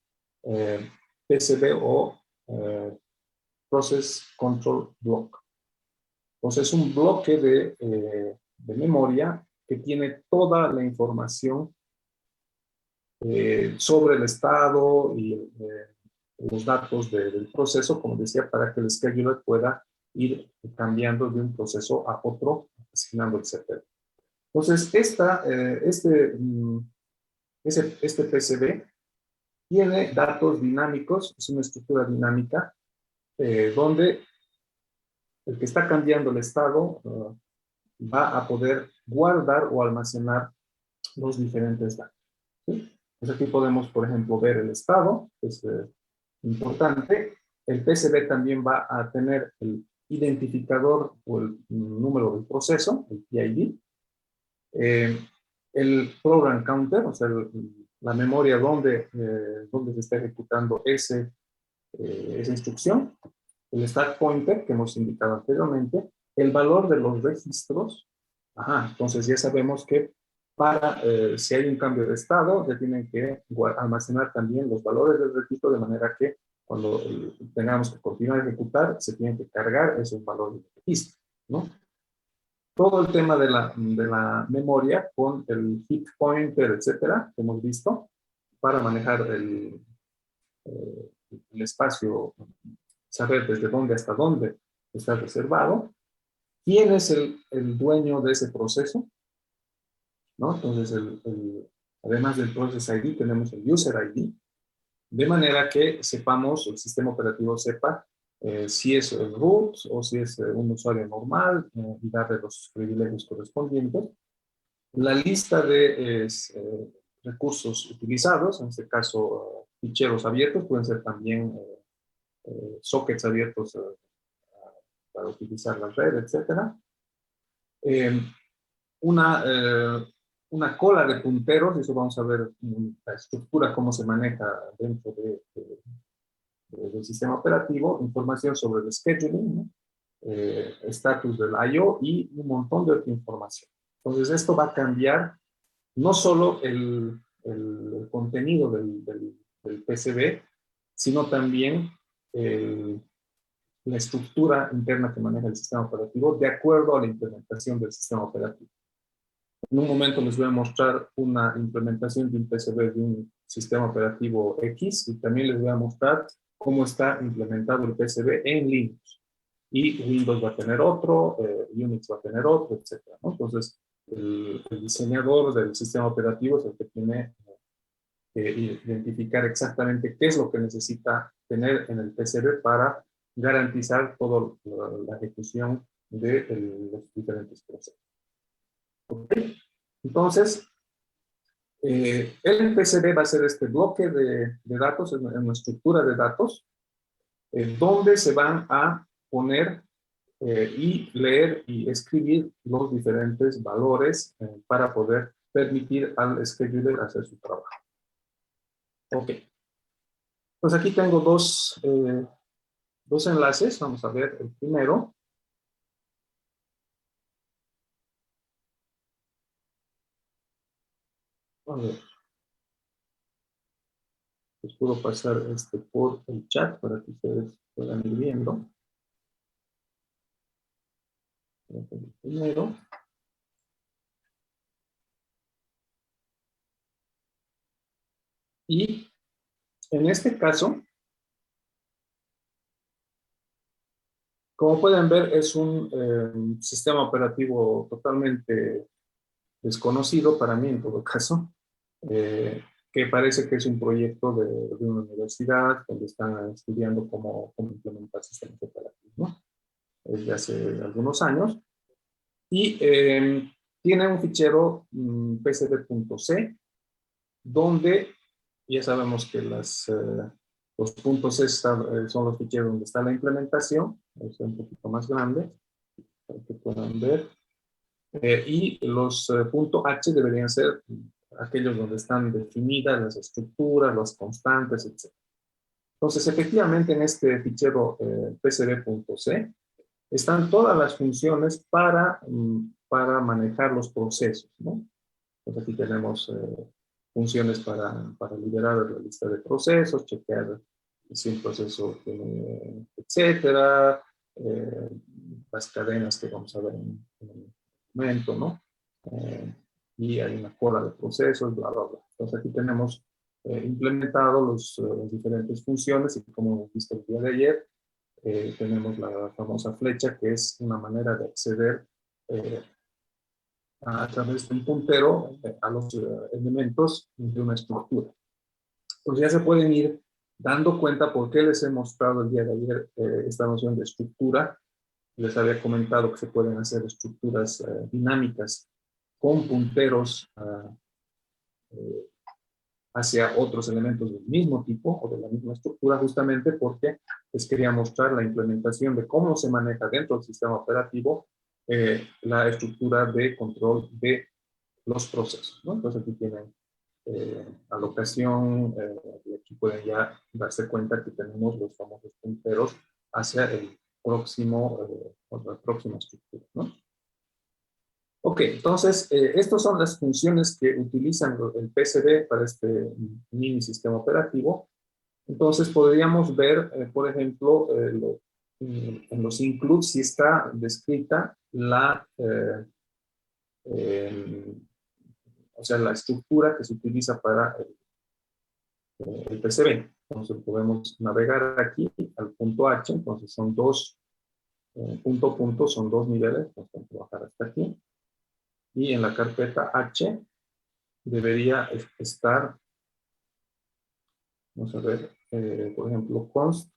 PCB o Process Control Block. Entonces es un bloque de memoria que tiene toda la información sobre el estado y los datos del proceso, como decía, para que el scheduler pueda ir cambiando de un proceso a otro, asignando el CPU. Entonces, este PCB tiene datos dinámicos, es una estructura dinámica, donde el que está cambiando el estado va a poder guardar o almacenar los diferentes datos. ¿Sí? Pues aquí podemos, por ejemplo, ver el estado, que es importante. El PCB también va a tener el identificador o el número del proceso, el PID. El program counter, o sea, la memoria donde se está ejecutando esa instrucción. El stack pointer, que hemos indicado anteriormente. El valor de los registros. Entonces ya sabemos que si hay un cambio de estado, se tienen que almacenar también los valores del registro, de manera que cuando tengamos que continuar a ejecutar, se tienen que cargar esos valores del registro, ¿no? Todo el tema de la memoria con el hit pointer, etcétera, que hemos visto, para manejar el espacio, saber desde dónde hasta dónde está reservado. ¿Quién es el dueño de ese proceso? ¿No? Entonces, además del Process ID, tenemos el User ID, de manera que sepamos, el sistema operativo sepa si es el root o si es un usuario normal y darle los privilegios correspondientes. La lista de recursos utilizados, en este caso ficheros abiertos, pueden ser también sockets abiertos para utilizar la red, etc. Una cola de punteros, eso vamos a ver la estructura, cómo se maneja dentro del sistema operativo, información sobre el scheduling, ¿no? Estatus del I/O y un montón de otra información. Entonces esto va a cambiar no solo el contenido del PCB, sino también la estructura interna que maneja el sistema operativo de acuerdo a la implementación del sistema operativo. En un momento les voy a mostrar una implementación de un PCB de un sistema operativo X y también les voy a mostrar cómo está implementado el PCB en Linux. Y Windows va a tener otro, Unix va a tener otro, etc., ¿no? Entonces, el diseñador del sistema operativo es el que tiene que identificar exactamente qué es lo que necesita tener en el PCB para garantizar toda la ejecución de los diferentes procesos. ¿Okay? Entonces, el PCB va a ser este bloque de datos, en una estructura de datos, donde se van a poner y leer y escribir los diferentes valores para poder permitir al scheduler hacer su trabajo. Ok. Pues aquí tengo dos enlaces. Vamos a ver el primero. A ver. Les puedo pasar por el chat para que ustedes puedan ir viendo. El primero. Y en este caso, como pueden ver, es un sistema operativo totalmente desconocido para mí en todo caso, que parece que es un proyecto de una universidad donde están estudiando cómo implementar sistemas operativos, ¿no? Desde hace algunos años. Y tiene un fichero pcb.c, donde ya sabemos que los puntos C son los ficheros donde está la implementación, es un poquito más grande, para que puedan ver. Y los .h deberían ser aquellos donde están definidas las estructuras, las constantes, etc. Entonces, efectivamente, en este fichero pcb.c están todas las funciones para manejar los procesos, ¿no? Entonces, aquí tenemos funciones para liberar la lista de procesos, chequear si un proceso tiene, etcétera, las cadenas que vamos a ver en un momento, ¿no? Y hay una cola de procesos, bla, bla, bla. Entonces aquí tenemos implementado las diferentes funciones y como hemos visto el día de ayer, tenemos la famosa flecha, que es una manera de acceder a través de un puntero a los elementos de una estructura. Pues ya se pueden ir dando cuenta por qué les he mostrado el día de ayer esta noción de estructura. Les había comentado que se pueden hacer estructuras dinámicas con punteros hacia otros elementos del mismo tipo o de la misma estructura, justamente porque les quería mostrar la implementación de cómo se maneja dentro del sistema operativo la estructura de control de los procesos, ¿no? Entonces aquí tienen alocación, y aquí pueden ya darse cuenta que tenemos los famosos punteros hacia el próximo, o la próxima estructura, ¿no? Ok, entonces, estas son las funciones que utilizan el PCB para este mini sistema operativo. Entonces, podríamos ver, por ejemplo, en los includes, si está descrita la, o sea, la estructura que se utiliza para el PCB. Entonces, podemos navegar aquí al punto H, entonces son dos, punto, son dos niveles, entonces vamos a bajar hasta aquí. Y en la carpeta H debería estar, vamos a ver, por ejemplo, const,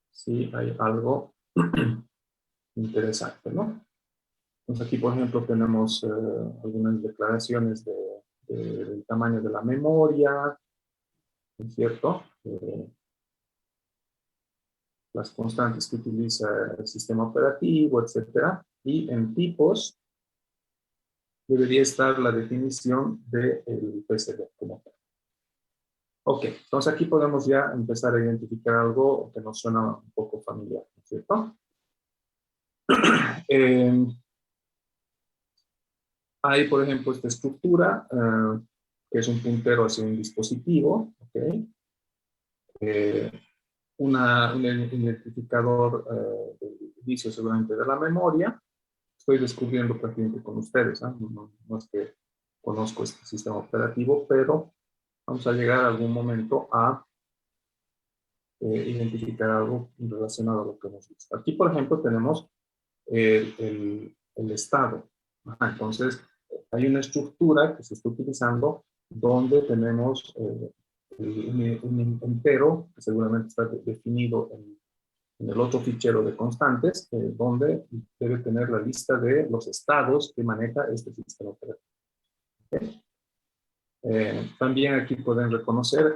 si hay algo interesante, ¿no? Entonces aquí, por ejemplo, tenemos algunas declaraciones del tamaño de la memoria, ¿no es cierto? Las constantes que utiliza el sistema operativo, etcétera. Y en tipos debería estar la definición del PCB como tal. Ok, entonces aquí podemos ya empezar a identificar algo que nos suena un poco familiar, ¿no es cierto? Hay, por ejemplo, esta estructura, que es un puntero hacia un dispositivo, ¿ok? Un identificador de inicio seguramente de la memoria. Estoy descubriendo prácticamente con ustedes, ¿eh? No es que conozco este sistema operativo, pero vamos a llegar a algún momento a identificar algo relacionado a lo que hemos visto. Aquí, por ejemplo, tenemos el estado. Ajá, entonces, hay una estructura que se está utilizando donde tenemos un entero que seguramente está definido en el otro fichero de constantes, donde debe tener la lista de los estados que maneja este sistema operativo. ¿Okay? También aquí pueden reconocer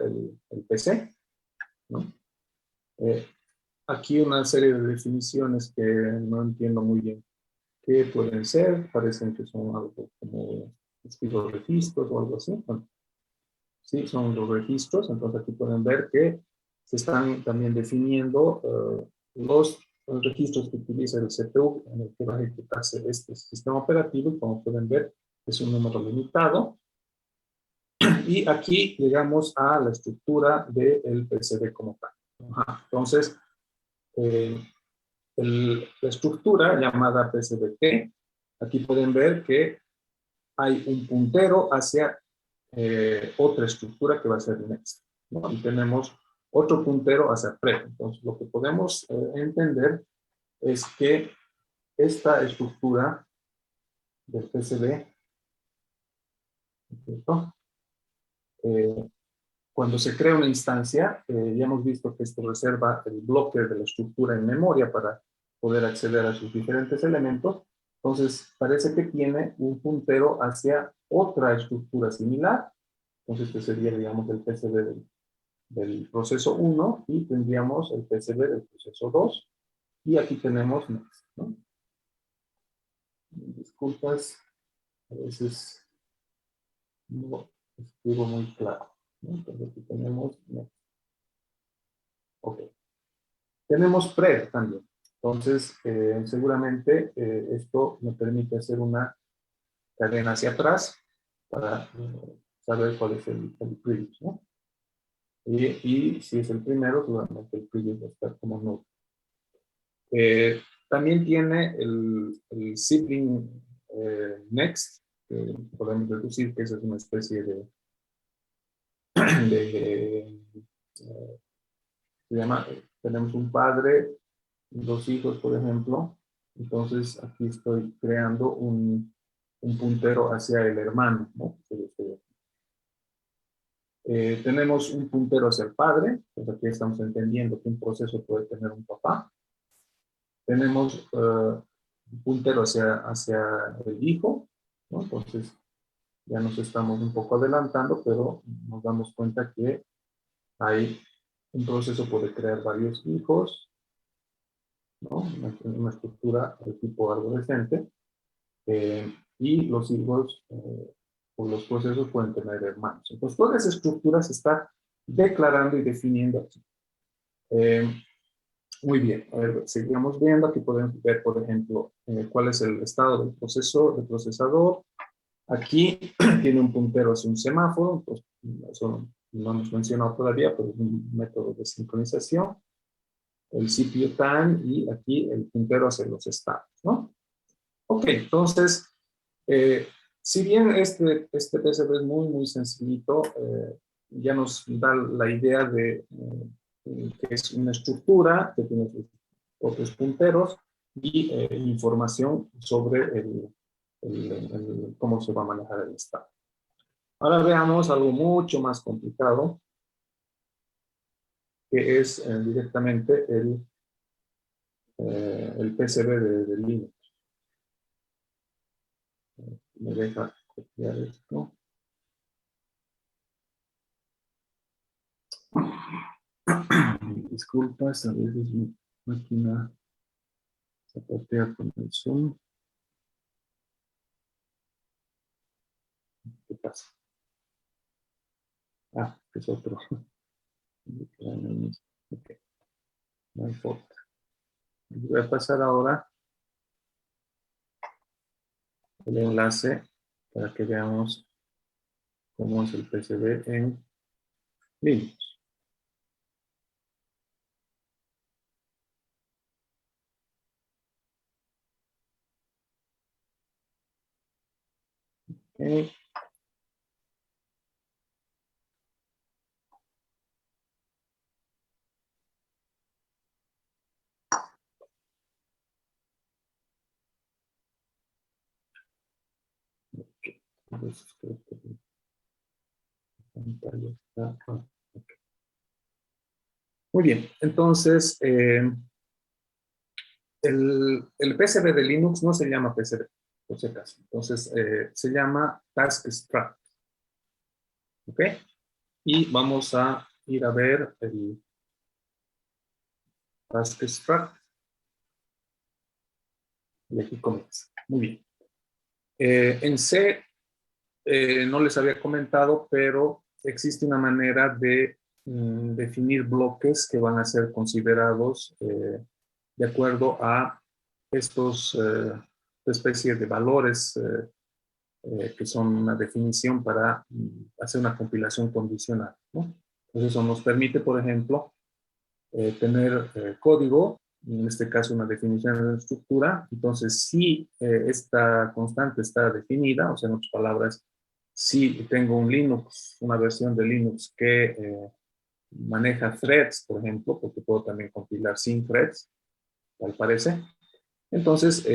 el PC, ¿no? Aquí una serie de definiciones que no entiendo muy bien qué pueden ser, parecen que son algo como estilo registros o algo así. Bueno, sí, son los registros, entonces aquí pueden ver que se están también definiendo los registros que utiliza el CPU en el que va a ejecutarse este sistema operativo, y como pueden ver es un número limitado. Y aquí llegamos a la estructura del PCB como tal. Ajá. Entonces, la estructura llamada PCB-T, aquí pueden ver que hay un puntero hacia otra estructura que va a ser next, ¿no? Y tenemos otro puntero hacia pre. Entonces, lo que podemos entender es que esta estructura del PCB, ¿cierto? Cuando se crea una instancia, ya hemos visto que esto reserva el bloque de la estructura en memoria para poder acceder a sus diferentes elementos. Entonces, parece que tiene un puntero hacia otra estructura similar. Entonces, este sería, digamos, el PCB del proceso 1 y tendríamos el PCB del proceso 2. Y aquí tenemos next, ¿no? Disculpas, a veces no escribo muy claro, ¿no? Entonces aquí tenemos next. Ok. Tenemos pre también. Entonces, seguramente esto me permite hacer una cadena hacia atrás para saber cuál es el previous, ¿no? Y si es el primero, seguramente el previous va a estar como null. También tiene el sibling next, que podemos deducir que esa es una especie de, se llama, tenemos un padre, dos hijos, por ejemplo. Entonces, aquí estoy creando un puntero hacia el hermano, ¿no? Tenemos un puntero hacia el padre, pues aquí estamos entendiendo que un proceso puede tener un papá. Tenemos un puntero hacia el hijo, ¿no? Entonces, ya nos estamos un poco adelantando, pero nos damos cuenta que hay un proceso puede crear varios hijos, ¿no? Una estructura de tipo arborescente, y los hijos o los procesos pueden tener hermanos. Entonces, toda esa estructura se está declarando y definiendo aquí. Muy bien, a ver, seguimos viendo. Aquí podemos ver, por ejemplo, cuál es el estado del procesador. Aquí tiene un puntero hacia un semáforo, pues eso no hemos mencionado todavía, pero es un método de sincronización. El CPU time y aquí el puntero hacia los estados, ¿no? Ok, entonces, si bien este PCB es muy, muy sencillito, ya nos da la idea de que es una estructura que tiene sus propios punteros y información sobre cómo se va a manejar el estado. Ahora veamos algo mucho más complicado, que es directamente el PCB de Linux. Me deja copiar esto. Disculpas, a veces mi máquina se zapatea con el Zoom. ¿Qué pasa? Ah, es otro. Okay. No importa. Voy a pasar ahora el enlace para que veamos cómo es el PCB en Linux. Okay. Entonces, creo que la pantalla está. Okay. Muy bien, entonces el PCB de Linux no se llama PCB, por si acaso. Entonces se llama Task Struct. ¿Ok? Y vamos a ir a ver el Task Struct. Y aquí comienza. Muy bien. En C no les había comentado, pero existe una manera de definir bloques que van a ser considerados de acuerdo a estos especies de valores que son una definición para hacer una compilación condicional, ¿no? Entonces eso nos permite, por ejemplo, tener código, en este caso una definición de una estructura. Entonces, si esta constante está definida, o sea, en otras palabras, si tengo un Linux, una versión de Linux que maneja threads, por ejemplo, porque puedo también compilar sin threads, tal parece. Entonces,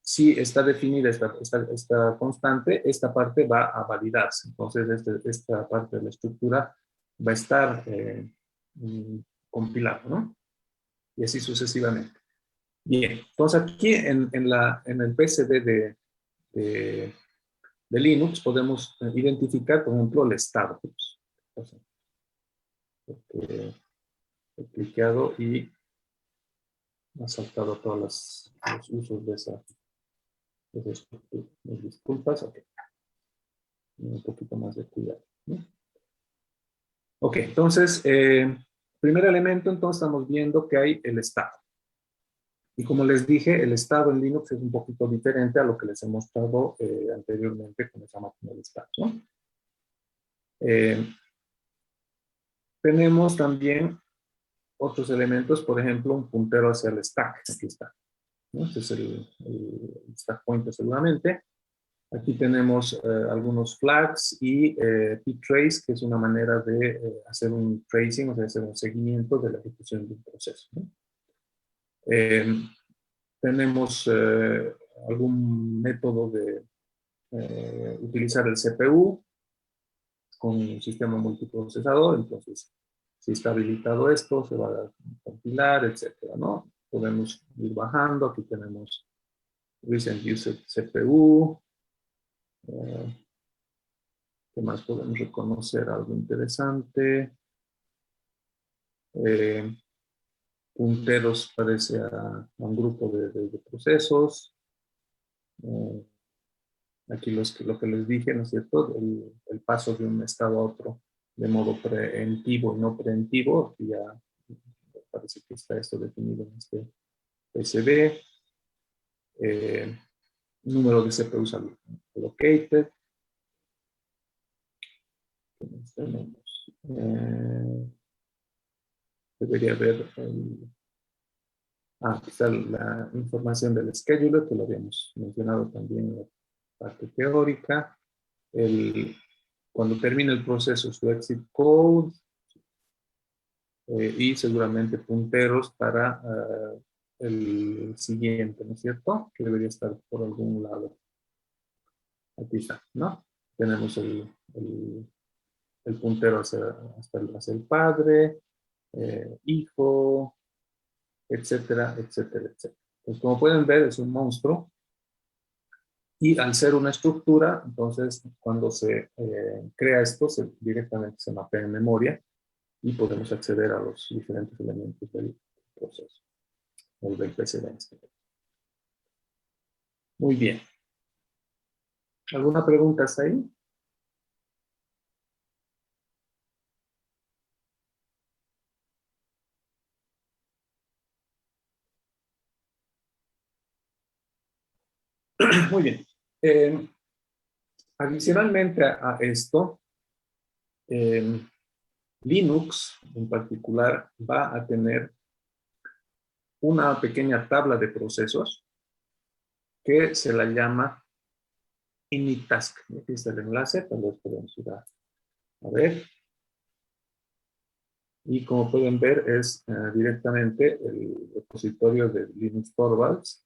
si está definida esta constante, esta parte va a validarse. Entonces, esta parte de la estructura va a estar compilada, ¿no? Y así sucesivamente. Bien, entonces aquí en el PCB de Linux podemos identificar, por ejemplo, el estado. He clicado y me ha saltado todos los usos de esa estructura. Mis disculpas, ok. Un poquito más de cuidado, ¿no? Ok, entonces, primer elemento, entonces estamos viendo que hay el estado. Y como les dije, el estado en Linux es un poquito diferente a lo que les he mostrado anteriormente con esa máquina de estado, ¿no? Tenemos también otros elementos, por ejemplo, un puntero hacia el stack. Aquí está, ¿no? Este es el stack pointer seguramente. Aquí tenemos algunos flags y ptrace, que es una manera de hacer un tracing, o sea, hacer un seguimiento de la ejecución de un proceso, ¿no? Tenemos algún método de utilizar el CPU con un sistema multiprocesador. Entonces, si está habilitado esto, se va a compilar, etcétera, ¿no? Podemos ir bajando. Aquí tenemos Recent Used CPU. ¿Qué más podemos reconocer? Algo interesante. Punteros parece a un grupo de procesos. Aquí lo que les dije, ¿no es cierto? El paso de un estado a otro de modo preemptivo y no preemptivo. Aquí ya parece que está esto definido en este PCB. Número de CPUs allocated. Tenemos, debería haber aquí está la información del scheduler, que lo habíamos mencionado también en la parte teórica. Cuando termine el proceso, su exit code, y seguramente punteros para el siguiente, ¿no es cierto? Que debería estar por algún lado. Aquí está, ¿no? Tenemos el puntero hacia el padre, hijo, etcétera, etcétera, etcétera. Pues como pueden ver, es un monstruo. Y al ser una estructura, entonces cuando se crea esto, directamente se mapea en memoria y podemos acceder a los diferentes elementos del proceso, o del PCB en este caso. Muy bien. ¿Alguna pregunta hasta ahí? Muy bien. Adicionalmente a esto, Linux en particular va a tener una pequeña tabla de procesos que se la llama init-task. Aquí está el enlace, tal vez podemos ir a ver. Y como pueden ver, es directamente el repositorio de Linux Torvalds.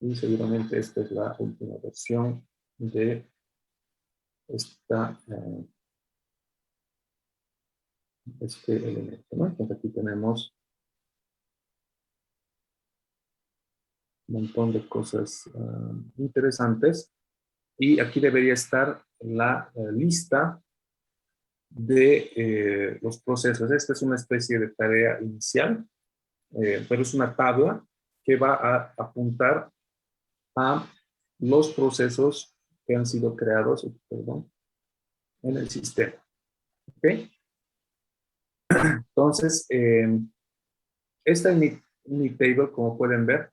Y seguramente esta es la última versión de este elemento, ¿no? Entonces aquí tenemos un montón de cosas interesantes. Y aquí debería estar la lista de los procesos. Esta es una especie de tarea inicial, pero es una tabla que va a apuntar a los procesos que han sido creados, perdón, en el sistema. ¿Ok? Entonces, esta init table, como pueden ver,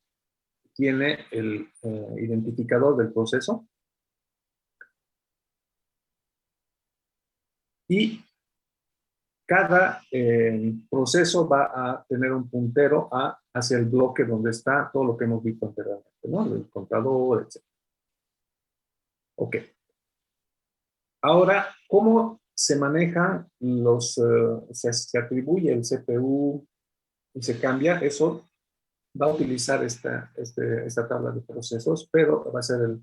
tiene el identificador del proceso y cada proceso va a tener un puntero hacia el bloque donde está todo lo que hemos visto anteriormente, ¿no? El contador, etc. Ok. Ahora, ¿cómo se manejan se atribuye el CPU y se cambia? Eso va a utilizar esta tabla de procesos, pero va a ser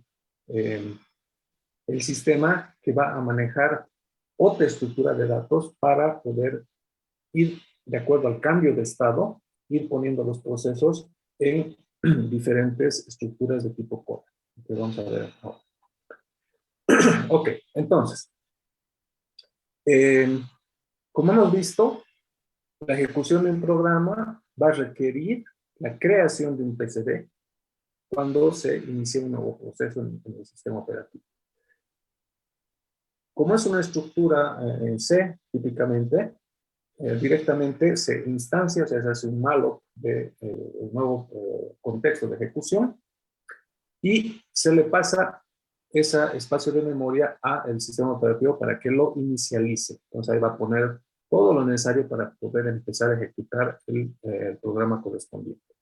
el sistema que va a manejar otra estructura de datos para poder ir, de acuerdo al cambio de estado, ir poniendo los procesos en diferentes estructuras de tipo core, que vamos a ver ahora. Ok, entonces, como hemos visto, la ejecución de un programa va a requerir la creación de un PCB cuando se inicie un nuevo proceso en el sistema operativo. Como es una estructura en C, típicamente, directamente se instancia, o sea, se hace un malloc del nuevo contexto de ejecución y se le pasa ese espacio de memoria al sistema operativo para que lo inicialice. Entonces ahí va a poner todo lo necesario para poder empezar a ejecutar el programa correspondiente.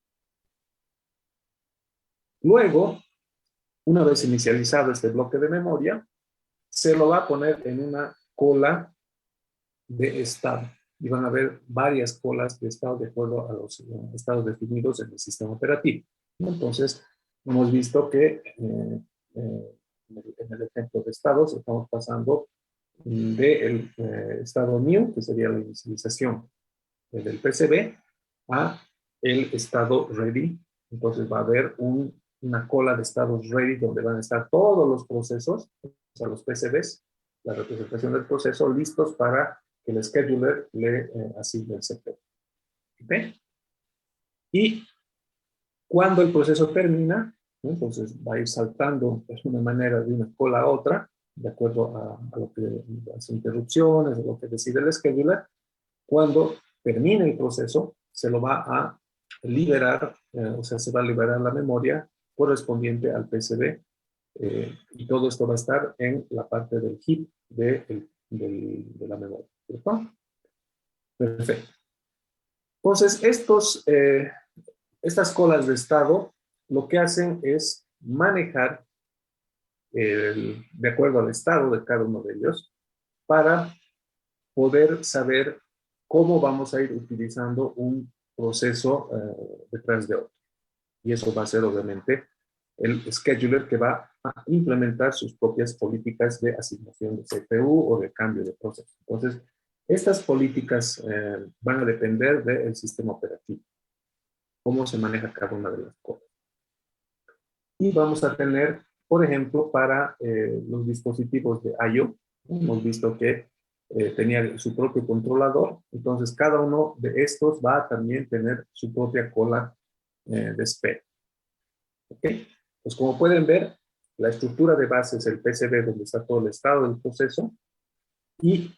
Luego, una vez inicializado este bloque de memoria, se lo va a poner en una cola de estado. Y van a haber varias colas de estado de acuerdo a los estados definidos en el sistema operativo. Entonces, hemos visto que en el ejemplo de estados estamos pasando del estado new, que sería la inicialización del PCB, a el estado ready. Entonces va a haber una cola de estados ready donde van a estar todos los procesos, o sea, los PCBs, la representación del proceso, listos para que el scheduler le asigne el CPU. ¿Okay? Y cuando el proceso termina, ¿no? Entonces va a ir saltando de una manera de una cola a otra, de acuerdo a lo que las interrupciones, a lo que decide el scheduler. Cuando termine el proceso, se lo va a liberar, o sea, se va a liberar la memoria correspondiente al PCB, y todo esto va a estar en la parte del heap de la memoria. ¿Cierto? Perfecto. Entonces, estas colas de estado lo que hacen es manejar, de acuerdo al estado de cada uno de ellos, para poder saber cómo vamos a ir utilizando un proceso detrás de otro. Y eso va a ser, obviamente, el scheduler que va a implementar sus propias políticas de asignación de CPU o de cambio de proceso. Entonces, estas políticas van a depender del sistema operativo, cómo se maneja cada una de las cosas. Y vamos a tener, por ejemplo, para los dispositivos de I/O, hemos visto que tenía su propio controlador, entonces cada uno de estos va a también tener su propia cola de espera. ¿Ok? Pues como pueden ver, la estructura de base es el PCB donde está todo el estado del proceso, y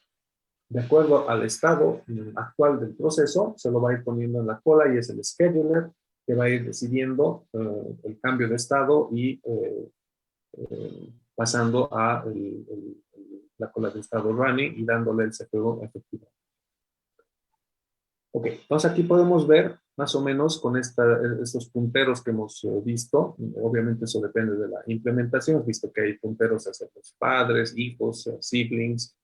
de acuerdo al estado actual del proceso, se lo va a ir poniendo en la cola y es el scheduler que va a ir decidiendo el cambio de estado y pasando a la cola de estado running y dándole el CPU efectivo. Ok, entonces aquí podemos ver más o menos con estos punteros que hemos visto. Obviamente eso depende de la implementación. Visto que hay punteros hacia los padres, hijos, siblings.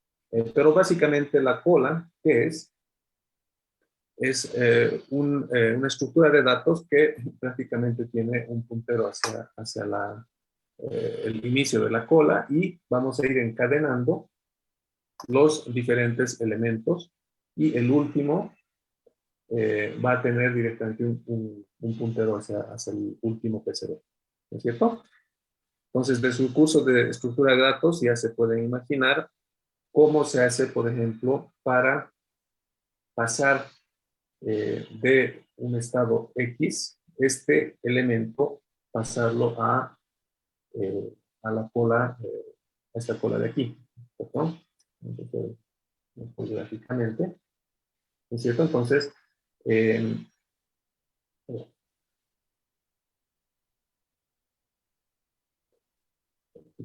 Pero básicamente la cola, ¿qué es? Es una estructura de datos que prácticamente tiene un puntero hacia el inicio de la cola, y vamos a ir encadenando los diferentes elementos, y el último va a tener directamente un puntero hacia el último PCB, ¿no es cierto? Entonces, de su curso de estructura de datos ya se pueden imaginar cómo se hace, por ejemplo, para pasar de un estado X, este elemento, pasarlo a la cola, a esta cola de aquí, ¿cierto? Entonces, gráficamente, ¿no es cierto? Entonces,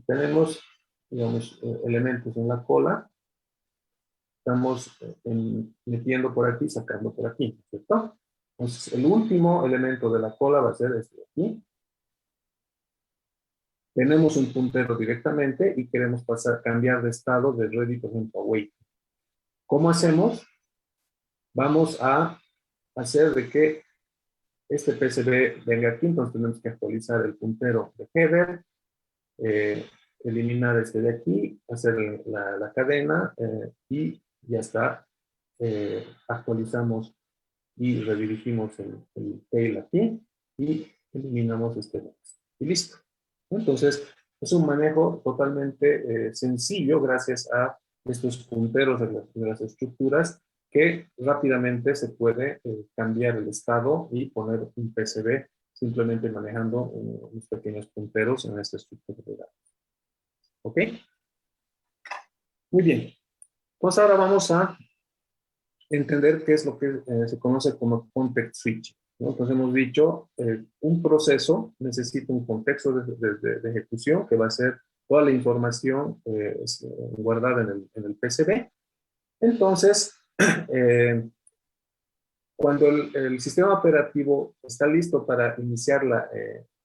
tenemos, digamos, elementos en la cola, estamos metiendo por aquí, sacando por aquí, ¿cierto? Entonces, el último elemento de la cola va a ser este de aquí. Tenemos un puntero directamente y queremos cambiar de estado de ready, por ejemplo, a wait. ¿Cómo hacemos? Vamos a hacer de que este PCB venga aquí, entonces tenemos que actualizar el puntero de header, eliminar este de aquí, hacer la cadena y ya está. Actualizamos y redirigimos el tail aquí y eliminamos este box. Y listo. Entonces, es un manejo totalmente sencillo gracias a estos punteros de las estructuras, que rápidamente se puede cambiar el estado y poner un PCB simplemente manejando unos pequeños punteros en esta estructura de datos. ¿Ok? Muy bien. Pues ahora vamos a entender qué es lo que se conoce como context switching, ¿no? Entonces hemos dicho, un proceso necesita un contexto de ejecución que va a ser toda la información guardada en el PCB. Entonces, Cuando el sistema operativo está listo para iniciar la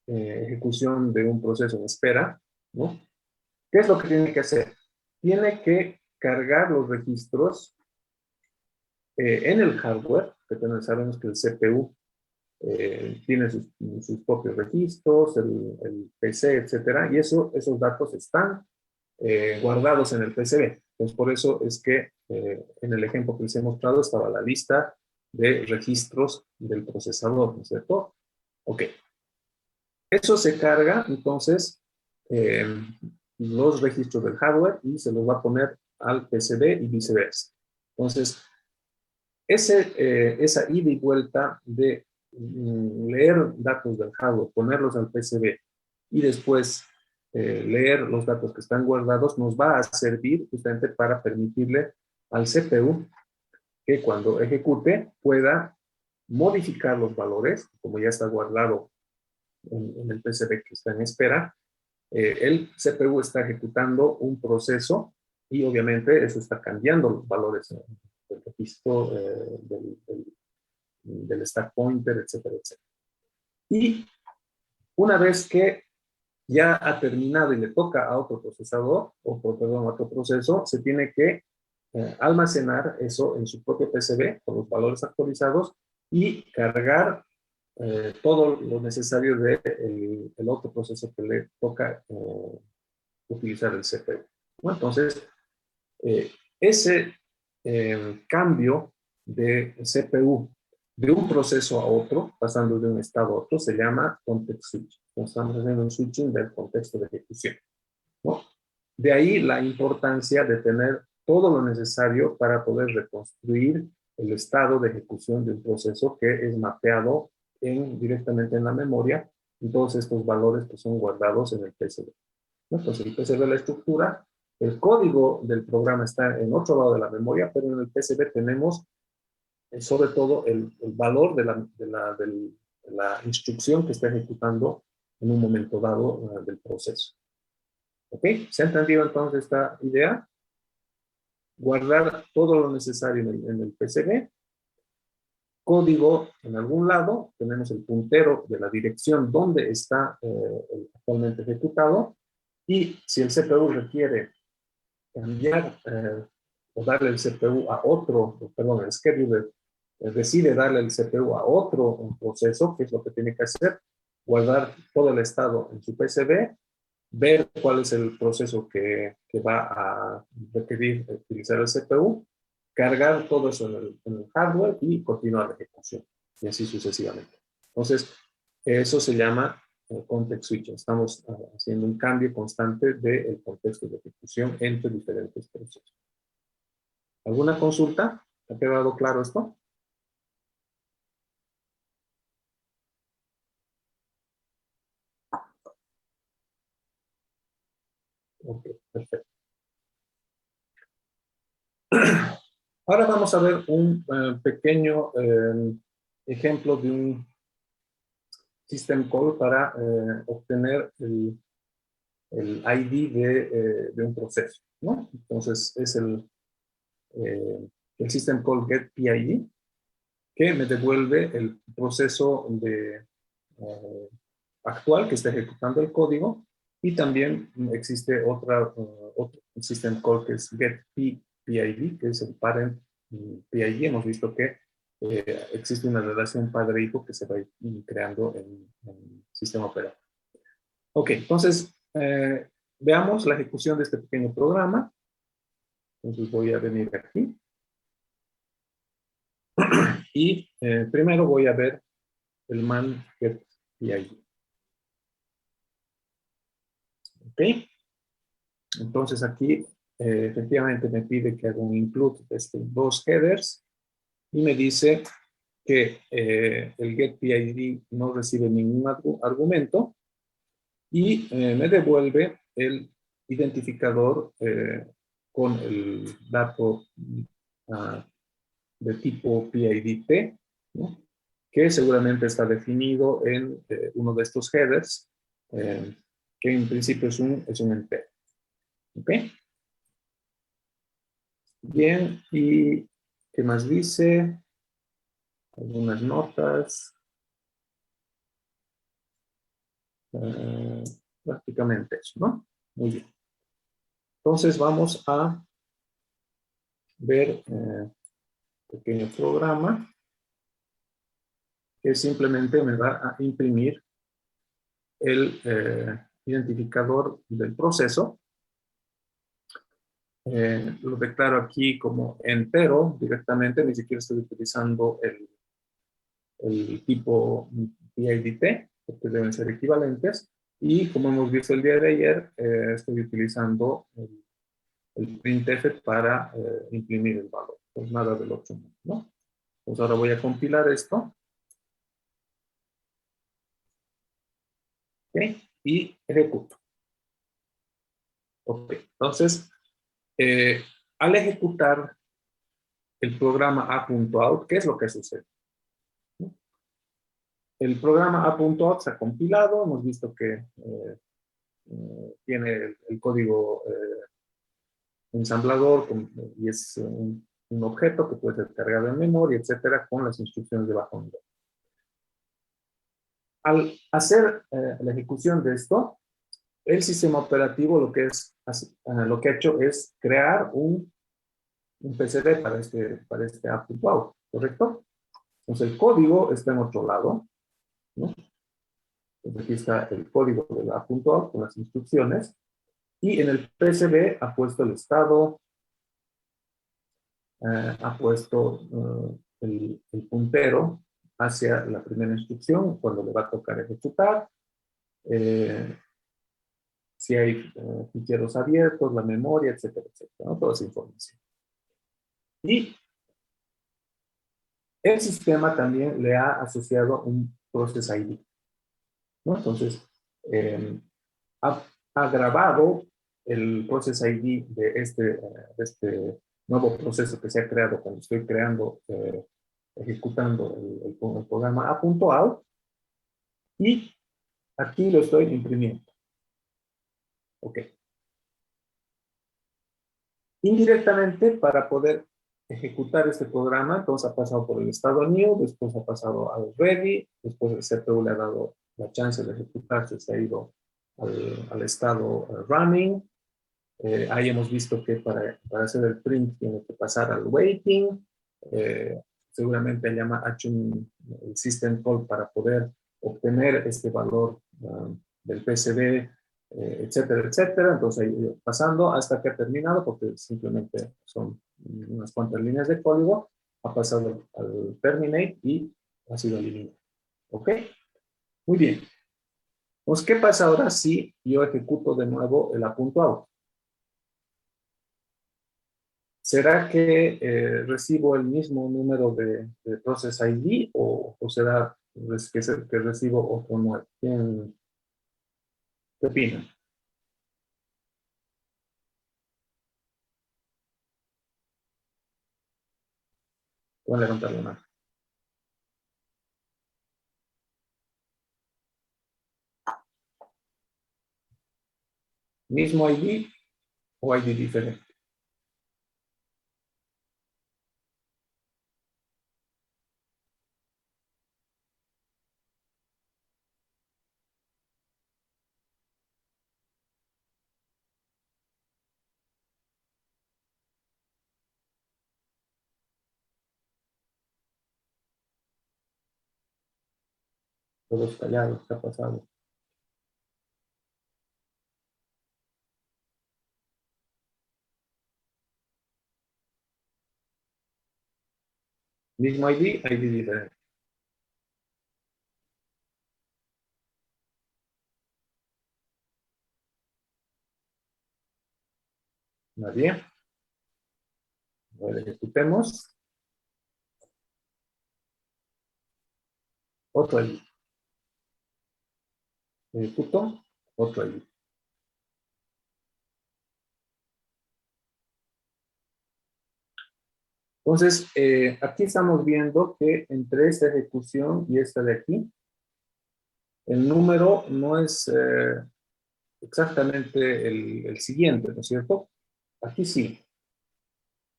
ejecución de un proceso en espera, ¿no? ¿Qué es lo que tiene que hacer? Tiene que cargar los registros en el hardware, que sabemos que el CPU tiene sus propios registros, el PC, etcétera, y esos datos están guardados en el PCB. Entonces, por eso es que en el ejemplo que les he mostrado estaba la lista de registros del procesador, ¿no es cierto? Ok. Eso se carga, entonces, los registros del hardware y se los va a poner al PCB y viceversa. Entonces, esa ida y vuelta de leer datos del hardware, ponerlos al PCB y después leer los datos que están guardados nos va a servir justamente para permitirle al CPU que cuando ejecute pueda modificar los valores, como ya está guardado en el PCB que está en espera. El CPU está ejecutando un proceso y obviamente eso está cambiando los valores del registro, del stack pointer, etcétera, etcétera. Y una vez que ya ha terminado y le toca a otro procesador, perdón, a otro proceso, se tiene que almacenar eso en su propio PCB con los valores actualizados y cargar todo lo necesario del el otro proceso que le toca utilizar el CPU. Bueno, entonces, ese cambio de CPU de un proceso a otro, pasando de un estado a otro, se llama context switch. Estamos haciendo un switching del contexto de ejecución, ¿no? De ahí la importancia de tener todo lo necesario para poder reconstruir el estado de ejecución de un proceso que es mapeado directamente en la memoria y todos estos valores que son guardados en el PCB. Entonces el PCB, la estructura, el código del programa está en otro lado de la memoria, pero en el PCB tenemos sobre todo el valor de la instrucción que está ejecutando en un momento dado del proceso. ¿Ok? ¿Se ha entendido entonces esta idea? Guardar todo lo necesario en el PCB. Código en algún lado, tenemos el puntero de la dirección donde está actualmente ejecutado, y si el CPU requiere cambiar o darle el CPU a otro, perdón, el scheduler decide darle el CPU a otro proceso, ¿qué es lo que tiene que hacer? Guardar todo el estado en su PCB, ver cuál es el proceso que va a requerir utilizar el CPU, cargar todo eso en el hardware y continuar la ejecución, y así sucesivamente. Entonces, eso se llama context switching. Estamos haciendo un cambio constante del contexto de ejecución entre diferentes procesos. ¿Alguna consulta? ¿Ha quedado claro esto? Ok, perfecto. Ahora vamos a ver un pequeño ejemplo de un system call para obtener el ID de un proceso, ¿no? Entonces es el system call getPID, que me devuelve el proceso actual que está ejecutando el código, y también existe otro system call que es getPID, que es el parent PID. Hemos visto que existe una relación padre-hijo que se va creando en el sistema operativo. Ok, entonces veamos la ejecución de este pequeño programa. Entonces voy a venir aquí. Y primero voy a ver el man getPID. Ok. Entonces aquí efectivamente me pide que haga un include de estos dos headers y me dice que el getPID no recibe ningún argumento y me devuelve el identificador con el dato de tipo PID-T, ¿no? Que seguramente está definido en uno de estos headers, que en principio es un entero. ¿Ok? Bien, y ¿Qué más dice? Algunas notas. Prácticamente eso, ¿no? Muy bien. Entonces vamos a ver un pequeño programa que simplemente me va a imprimir el identificador del proceso. Lo declaro aquí como entero directamente, ni siquiera estoy utilizando el tipo PIDT, porque deben ser equivalentes. Y como hemos visto el día de ayer, estoy utilizando el printf para imprimir el valor. Pues nada del otro mundo, ¿no? Pues ahora voy a compilar esto. ¿Ok? Y ejecuto. Ok, entonces, al ejecutar el programa a.out, ¿qué es lo que sucede? El programa a.out se ha compilado, hemos visto que tiene el código ensamblador y es un objeto que puede ser cargado en memoria, etcétera, con las instrucciones de bajo nivel. Al hacer la ejecución de esto, el sistema operativo lo que ha hecho es crear un PCB para este a.out, ¿correcto? Entonces el código está en otro lado, ¿no? Entonces aquí está el código del a.out con las instrucciones, y en el PCB ha puesto el estado, ha puesto el puntero hacia la primera instrucción, cuando le va a tocar ejecutar, si hay ficheros abiertos, la memoria, etcétera, etcétera, ¿no? Toda esa información. Y el sistema también le ha asociado un Process ID, ¿no? Entonces, ha grabado el Process ID de este nuevo proceso que se ha creado cuando estoy creando, ejecutando el programa a.out, y aquí lo estoy imprimiendo. Ok. Indirectamente, para poder ejecutar este programa, entonces ha pasado por el estado new, después ha pasado al ready, después el CPU le ha dado la chance de ejecutarse, se ha ido al estado running. Ahí hemos visto que para hacer el print tiene que pasar al waiting. Seguramente ha hecho el system call para poder obtener este valor del PCB, etcétera, etcétera. Entonces ahí pasando hasta que ha terminado, porque simplemente son unas cuantas líneas de código, ha pasado al terminate y ha sido eliminado. ¿Ok? Muy bien. Pues, ¿qué pasa ahora si yo ejecuto de nuevo el a.out? ¿Será que recibo el mismo número de Process ID o será que recibo otro nuevo? ¿Qué opinan? Voy a levantar la mano. ¿Mismo ID o ID diferente? Todos callados, ¿qué ha pasado? ¿Mismo ID, ID diferente? ¿Nadie? A ver, ejecutemos. Otro ID. Ejecuto. Otro ID. Entonces, aquí estamos viendo que entre esta ejecución y esta de aquí, el número no es exactamente el siguiente, ¿no es cierto? Aquí sí.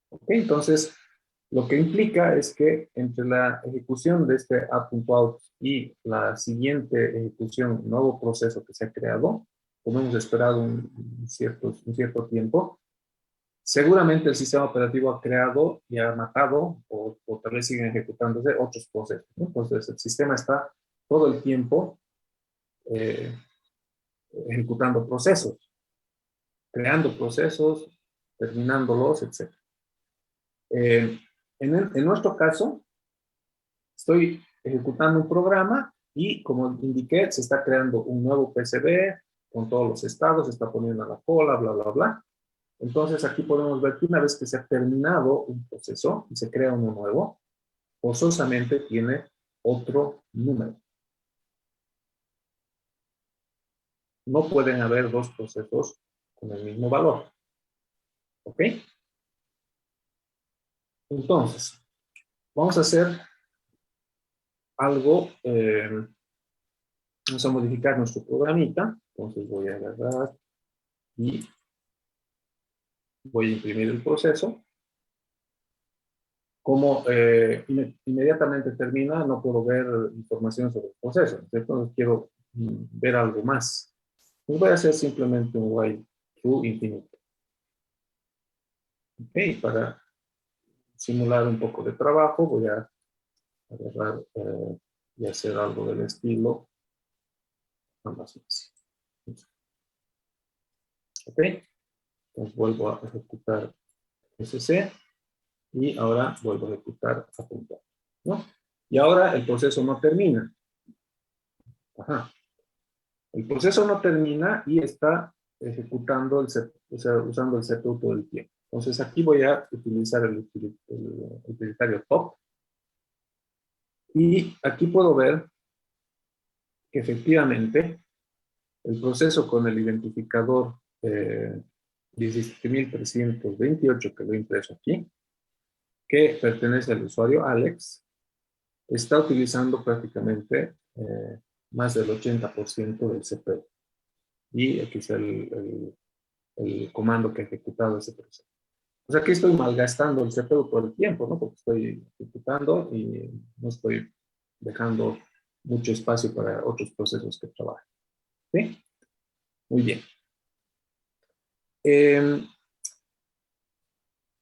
¿Ok? Entonces, Lo que implica es que entre la ejecución de este a.out y la siguiente ejecución, un nuevo proceso que se ha creado, como hemos esperado un cierto tiempo, seguramente el sistema operativo ha creado y ha matado, o tal vez siguen ejecutándose otros procesos, ¿no? Entonces el sistema está todo el tiempo ejecutando procesos, creando procesos, terminándolos, etc. En nuestro caso, estoy ejecutando un programa y, como indiqué, se está creando un nuevo PCB con todos los estados, se está poniendo a la cola, bla, bla, bla. Entonces, aquí podemos ver que una vez que se ha terminado un proceso y se crea uno nuevo, forzosamente tiene otro número. No pueden haber dos procesos con el mismo valor. ¿Ok? Entonces, vamos a hacer algo, vamos a modificar nuestro programita. Entonces voy a agarrar y voy a imprimir el proceso. Como inmediatamente termina, no puedo ver información sobre el proceso. Entonces quiero ver algo más. Pues voy a hacer simplemente un while true infinito. Ok, para simular un poco de trabajo, voy a agarrar y hacer algo del estilo. Más. Ok, entonces vuelvo a ejecutar SC y ahora vuelvo a ejecutar apuntar, ¿no? Y ahora el proceso no termina. Ajá. El proceso no termina y está ejecutando usando el CPU todo el tiempo. Entonces aquí voy a utilizar el utilitario top. Y aquí puedo ver que efectivamente el proceso con el identificador 17.328 que lo he impreso aquí, que pertenece al usuario Alex, está utilizando prácticamente más del 80% del CPU. Y aquí es el comando que ha ejecutado ese proceso. O sea, aquí estoy malgastando el CPU todo el tiempo, ¿no? Porque estoy ejecutando y no estoy dejando mucho espacio para otros procesos que trabajen. ¿Sí? Muy bien.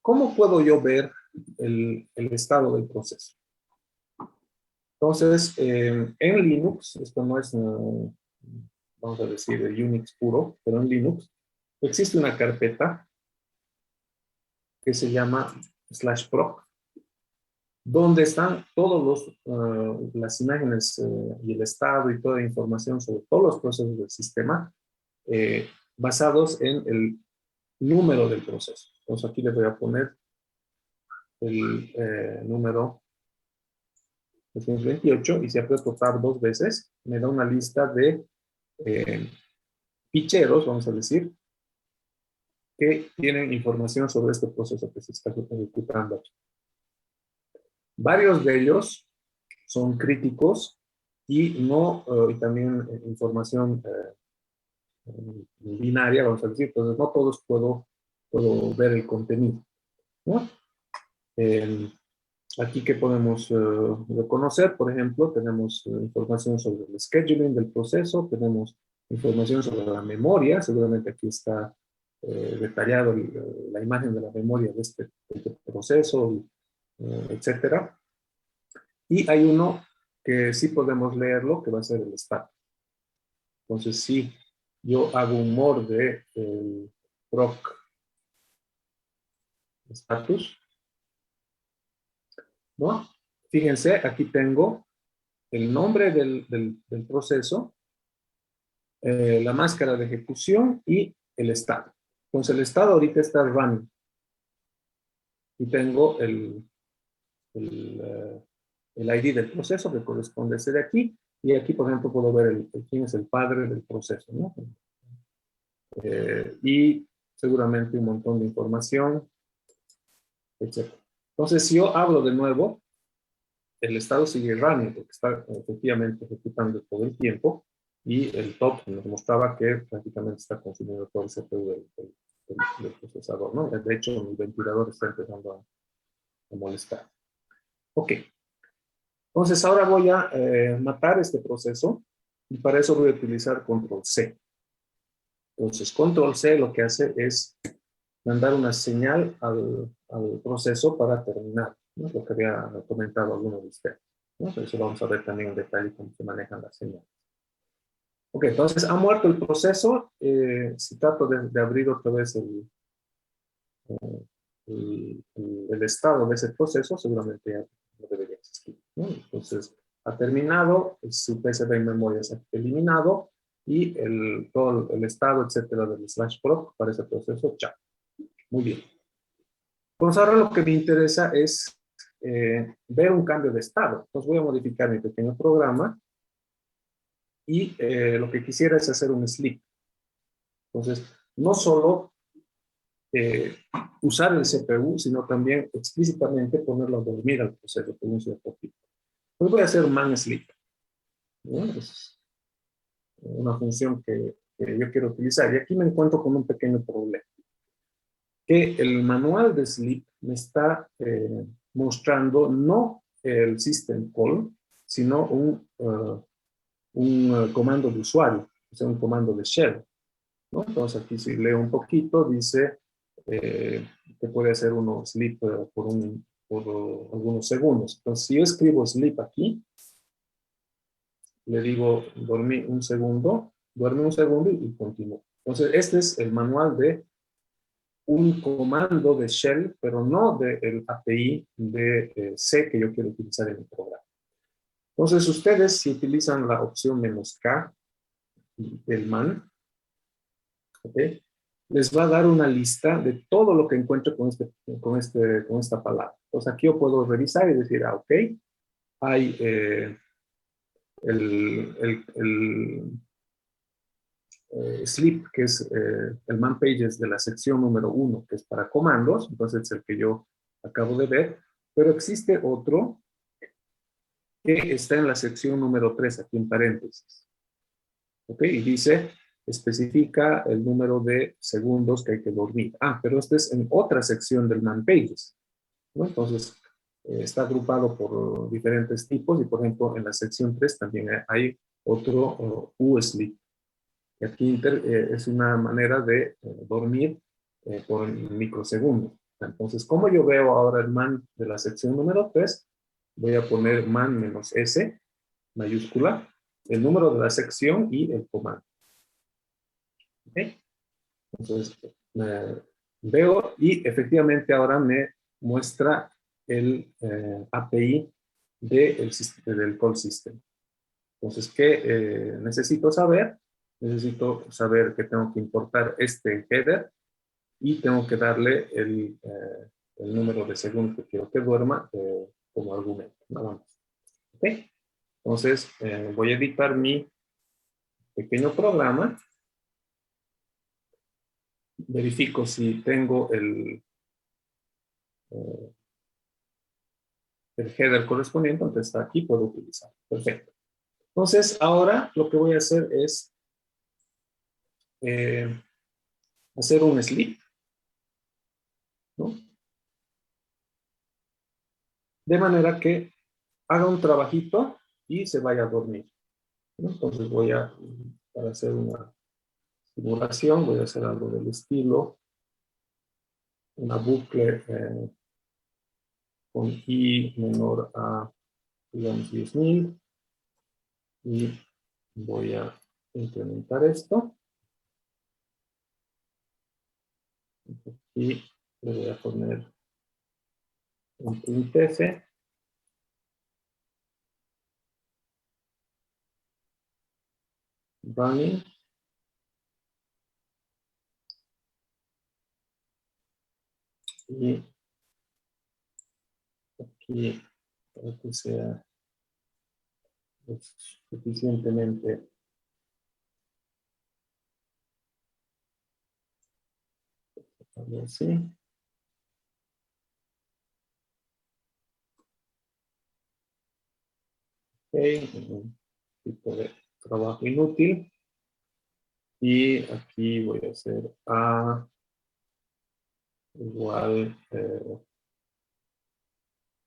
¿Cómo puedo yo ver el estado del proceso? Entonces, en Linux, esto no es, vamos a decir, el Unix puro, pero en Linux existe una carpeta que se llama /proc, donde están todas las imágenes y el estado y toda la información sobre todos los procesos del sistema basados en el número del proceso. Entonces aquí le voy a poner el número 228 y si aprieto Tab 2 veces, me da una lista de ficheros, vamos a decir, que tienen información sobre este proceso que se está ejecutando aquí. Varios de ellos son críticos y también información binaria, vamos a decir, entonces no todos puedo ver el contenido, ¿no? Aquí que podemos reconocer, por ejemplo, tenemos información sobre el scheduling del proceso, tenemos información sobre la memoria, seguramente aquí está detallado la imagen de la memoria de este proceso, etcétera. Y hay uno que sí podemos leerlo, que va a ser el status. Entonces, si yo hago un more de proc status, ¿no? Fíjense, aquí tengo el nombre del proceso, la máscara de ejecución y el estado. Entonces, el estado ahorita está running. Y tengo el ID del proceso que corresponde a ese de aquí. Y aquí, por ejemplo, puedo ver quién es el padre del proceso, ¿no? Y seguramente un montón de información, etc. Entonces, si yo hablo de nuevo, el estado sigue running porque está efectivamente ejecutando todo el tiempo y el top nos mostraba que prácticamente está consumiendo todo el CPU del procesador, ¿no? De hecho, mi ventilador está empezando molestar. Ok. Entonces ahora voy a matar este proceso y para eso voy a utilizar control C. Entonces control C lo que hace es mandar una señal al proceso para terminar, ¿no? Lo que había comentado alguno de ustedes, ¿no? Eso vamos a ver también en detalle cómo se manejan las señales. Ok, entonces ha muerto el proceso. Si trato de abrir otra vez el estado de ese proceso, seguramente ya no debería existir, ¿no? Entonces, ha terminado, su PCB en memoria se ha eliminado y todo el estado, etcétera, del /proc para ese proceso, ya. Muy bien. Pues ahora lo que me interesa es ver un cambio de estado. Entonces voy a modificar mi pequeño programa y lo que quisiera es hacer un sleep. Entonces, no solo usar el CPU, sino también explícitamente ponerlo a dormir al proceso por un cierto tiempo. Pues voy a hacer man sleep, ¿no? Es una función que yo quiero utilizar. Y aquí me encuentro con un pequeño problema. Que el manual de sleep me está mostrando no el system call, sino un comando de usuario, o sea, un comando de shell, ¿no? Entonces aquí si leo un poquito, dice que puede hacer uno sleep por algunos segundos. Entonces si yo escribo sleep aquí, le digo dormí un segundo, duerme un segundo y continúo. Entonces este es el manual de un comando de shell, pero no del API de C que yo quiero utilizar en el programa. Entonces ustedes si utilizan la opción "-k" del man, ¿okay? Les va a dar una lista de todo lo que encuentro con esta palabra. Entonces aquí yo puedo revisar y decir, ok, hay el sleep, que es el man pages de la sección número 1, que es para comandos, entonces es el que yo acabo de ver, pero existe otro que está en la sección número 3, aquí en paréntesis. ¿Ok? Y dice, especifica el número de segundos que hay que dormir. Ah, pero este es en otra sección del man pages, ¿no? Entonces, está agrupado por diferentes tipos y, por ejemplo, en la sección 3 también hay otro U-Sleep. Y aquí es una manera de dormir por microsegundos. Entonces, como yo veo ahora el man de la sección número 3, voy a poner man-s mayúscula, el número de la sección y el comando. ¿Ok? Entonces, veo y efectivamente ahora me muestra el API del call system. Entonces, ¿qué necesito saber? Necesito saber que tengo que importar este header y tengo que darle el número de segundos que quiero que duerma como argumento. Nada más. ¿Ok? Entonces, voy a editar mi pequeño programa. Verifico si tengo el header correspondiente, entonces está aquí, puedo utilizar. Perfecto. Entonces, ahora lo que voy a hacer es hacer un sleep, ¿no? De manera que haga un trabajito y se vaya a dormir, ¿no? Entonces para hacer una simulación, voy a hacer algo del estilo, una bucle con i menor a, digamos, 10.000 y voy a implementar esto. Y le voy a poner un printf running y aquí para que sea suficientemente así. Un tipo de trabajo inútil. Y aquí voy a hacer A igual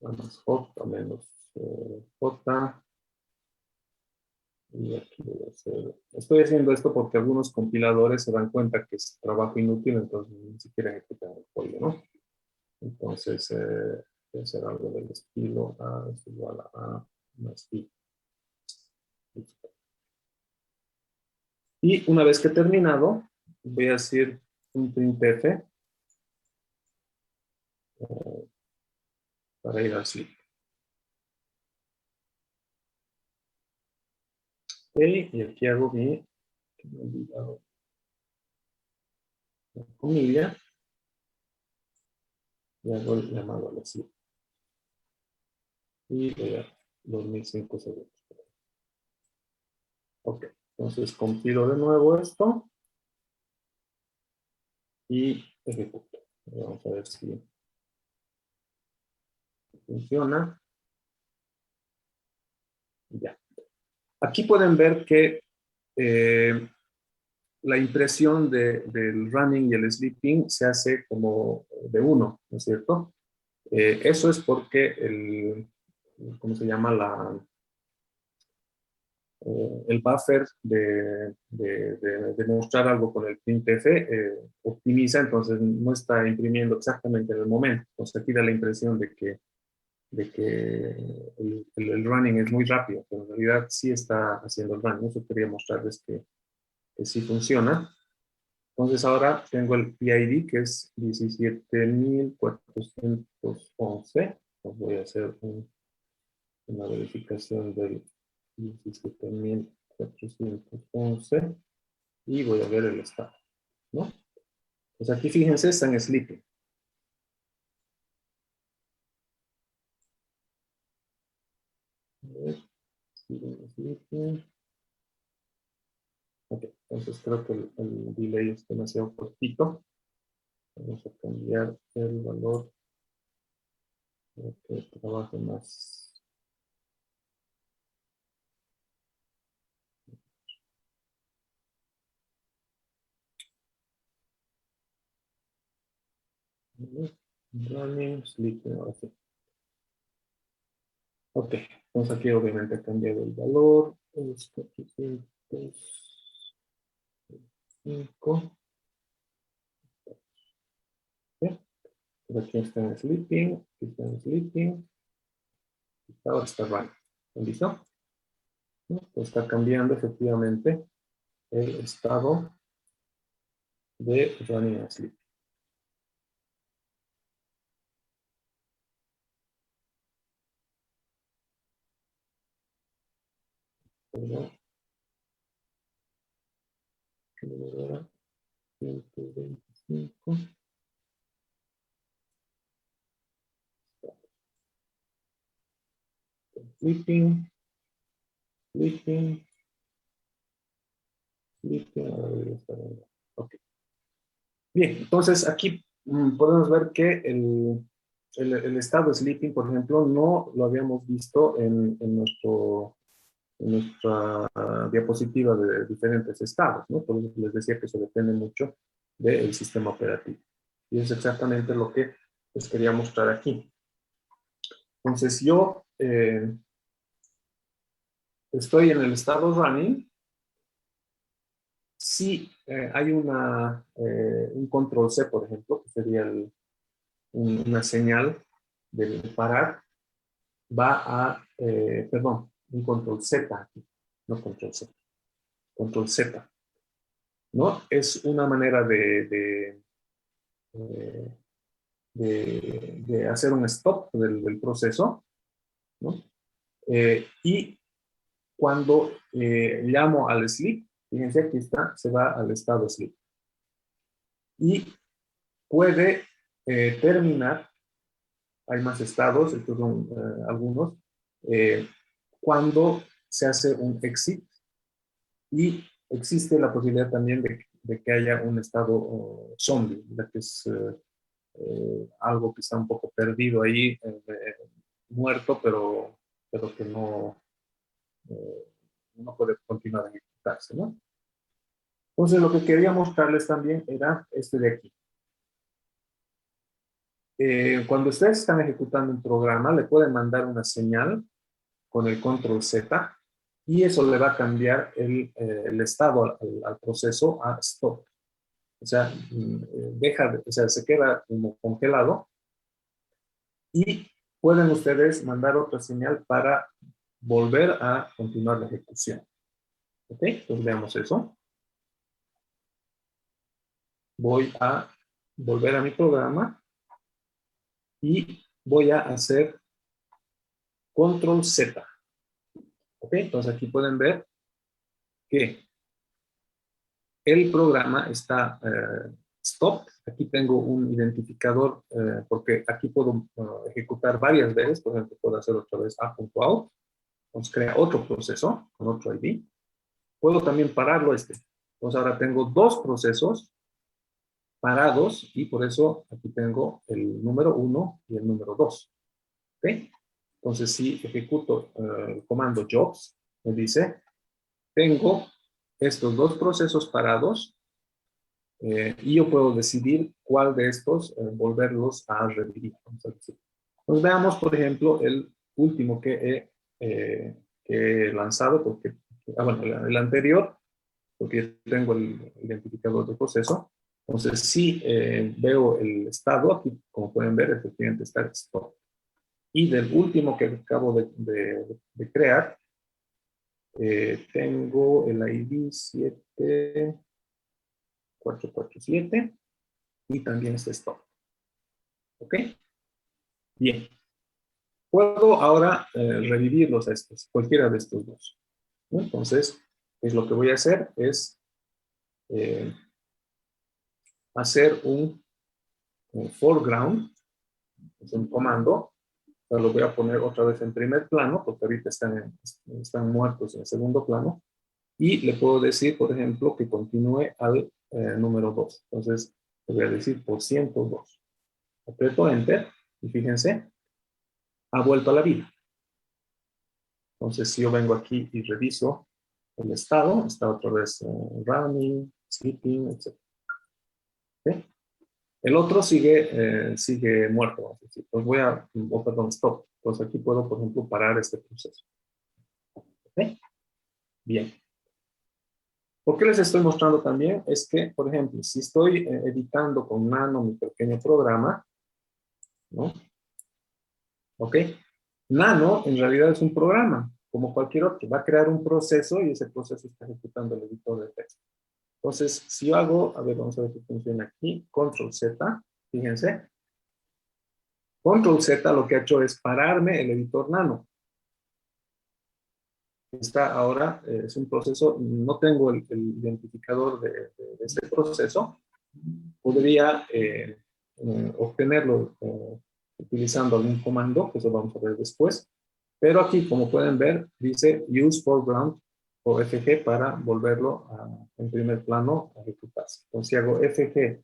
Más J menos J. Y aquí voy a hacer. Estoy haciendo esto porque algunos compiladores se dan cuenta que es trabajo inútil, entonces ni siquiera ejecutan el código, ¿no? Entonces, voy a hacer algo del estilo A es igual a A más I. Y una vez que he terminado, voy a decir un printf para ir al sleep. Ok, y aquí hago mi, que me he olvidado, la comilla, y hago el llamado al sleep. Y voy a dormir 5 segundos. Ok, entonces compilo de nuevo esto y ejecuto. Vamos a ver si funciona. Ya. Aquí pueden ver que la impresión del running y el sleeping se hace como de uno, ¿no es cierto? Eso es porque ¿cómo se llama? El buffer de mostrar algo con el printf optimiza, entonces no está imprimiendo exactamente en el momento. Entonces aquí da la impresión de que el running es muy rápido, pero en realidad sí está haciendo el running. Eso quería mostrarles que sí funciona. Entonces ahora tengo el PID que es 17.411. Pues voy a hacer una verificación del 17.411 y voy a ver el estado, ¿no? Pues aquí fíjense, está en sleeping. A ver, sigue en sleeping. Ok, entonces creo que el delay es demasiado cortito. Vamos a cambiar el valor para que trabaje más. Running, sleeping, ahora sí. Ok, entonces aquí obviamente he cambiado el valor. Es 405. Pero aquí está en sleeping, aquí está en sleeping. Ahora está running. ¿Listo? ¿No? Pues está cambiando efectivamente el estado de running and sleeping. Perdón. 125. Sleeping, sleeping, sleeping. Ahora debería estar en- Ok. Bien, entonces aquí podemos ver que el estado sleeping, por ejemplo, no lo habíamos visto en nuestra diapositiva de diferentes estados, ¿no? Por eso les decía que eso depende mucho del sistema operativo. Y es exactamente lo que les quería mostrar aquí. Entonces yo estoy en el estado running. Si hay un control C, por ejemplo, que sería una señal de parar, va a, perdón, un control Z aquí, no control C, control Z, ¿no? Es una manera eh, de hacer un stop del proceso, ¿no? Y cuando llamo al sleep, fíjense aquí está, se va al estado sleep. Y puede terminar, hay más estados, estos son algunos, cuando se hace un exit y existe la posibilidad también de que haya un estado zombie, que es algo que está un poco perdido ahí, muerto, pero que no puede continuar a ejecutarse, ¿no? Entonces lo que quería mostrarles también era este de aquí. Cuando ustedes están ejecutando un programa, le pueden mandar una señal con el control Z y eso le va a cambiar el estado al proceso a stop. O sea, o sea, se queda como congelado y pueden ustedes mandar otra señal para volver a continuar la ejecución. ¿Ok? Entonces veamos eso. Voy a volver a mi programa y voy a hacer control Z. ¿Ok? Entonces aquí pueden ver que el programa está stop. Aquí tengo un identificador porque aquí puedo ejecutar varias veces. Por ejemplo, puedo hacer otra vez a.out. Entonces crea otro proceso con otro ID. Puedo también pararlo Entonces ahora tengo dos procesos parados y por eso aquí tengo el número 1 y el número 2. ¿Ok? Entonces si ejecuto el comando jobs, me dice, tengo estos dos procesos parados y yo puedo decidir cuál de estos volverlos a revivir. Entonces veamos, por ejemplo, el último que he lanzado, porque, bueno, el anterior, porque tengo el identificador de proceso. Entonces, si veo el estado, aquí, como pueden ver, efectivamente está el stop. Y del último que acabo de crear, tengo el ID 7447 y también este stop. ¿Ok? Bien. Puedo ahora revivirlos a estos, cualquiera de estos dos. ¿No? Entonces, pues lo que voy a hacer es hacer un foreground, es un comando. Lo voy a poner otra vez en primer plano, porque ahorita están muertos en segundo plano. Y le puedo decir, por ejemplo, que continúe al número 2. Entonces, le voy a decir por 102. Aprieto Enter y fíjense, ha vuelto a la vida. Entonces, si yo vengo aquí y reviso el estado, está otra vez running, sleeping, etc. ¿Okay? El otro sigue muerto. Pues voy a, perdón, stop. Entonces aquí puedo, por ejemplo, parar este proceso. ¿Okay? Bien. ¿Por qué les estoy mostrando también? Es que, por ejemplo, si estoy editando con Nano mi pequeño programa, ¿no? ¿Ok? Nano en realidad es un programa, como cualquier otro. Va a crear un proceso y ese proceso está ejecutando el editor de texto. Entonces, si yo hago, a ver, vamos a ver si funciona aquí, Control Z, fíjense. Control Z lo que ha hecho es pararme el editor Nano. Está ahora, es un proceso, no tengo el identificador de este proceso. Podría obtenerlo utilizando algún comando, que eso vamos a ver después. Pero aquí, como pueden ver, dice use foreground o FG para volverlo en primer plano a ejecutarse. Entonces, si hago FG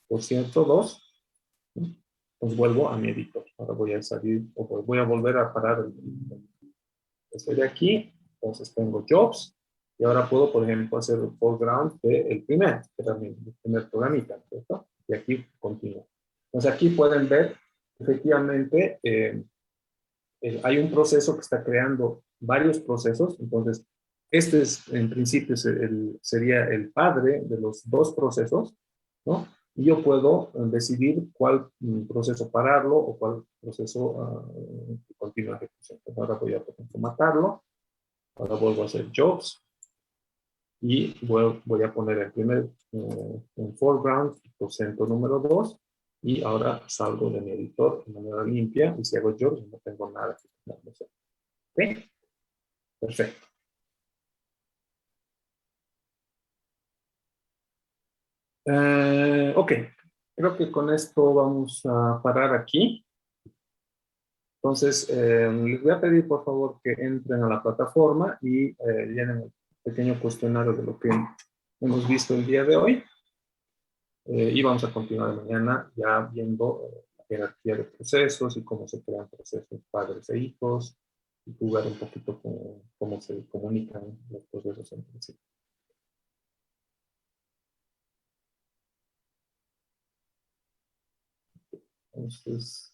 por 102, pues vuelvo a mi editor. Ahora voy a salir, o voy a volver a parar estoy de aquí, entonces tengo jobs, y ahora puedo, por ejemplo, hacer el foreground del primer, que era mi primer programita, ¿cierto? Y aquí continúo. Entonces aquí pueden ver, efectivamente, hay un proceso que está creando varios procesos, entonces este es, en principio, sería el padre de los dos procesos, ¿no? Y yo puedo decidir cuál proceso pararlo o cuál proceso continúa ejecución. Entonces ahora voy a, por ejemplo, matarlo. Ahora vuelvo a hacer jobs y voy a poner el primer en foreground, porcento número 2, y ahora salgo de mi editor de manera limpia y si hago jobs no tengo nada que hacer. ¿Ok? Perfecto. Ok, creo que con esto vamos a parar aquí. Entonces, les voy a pedir por favor que entren a la plataforma y llenen el pequeño cuestionario de lo que hemos visto el día de hoy. Y vamos a continuar mañana ya viendo la jerarquía de procesos y cómo se crean procesos padres e hijos y jugar un poquito con cómo se comunican los procesos entre sí. Entonces,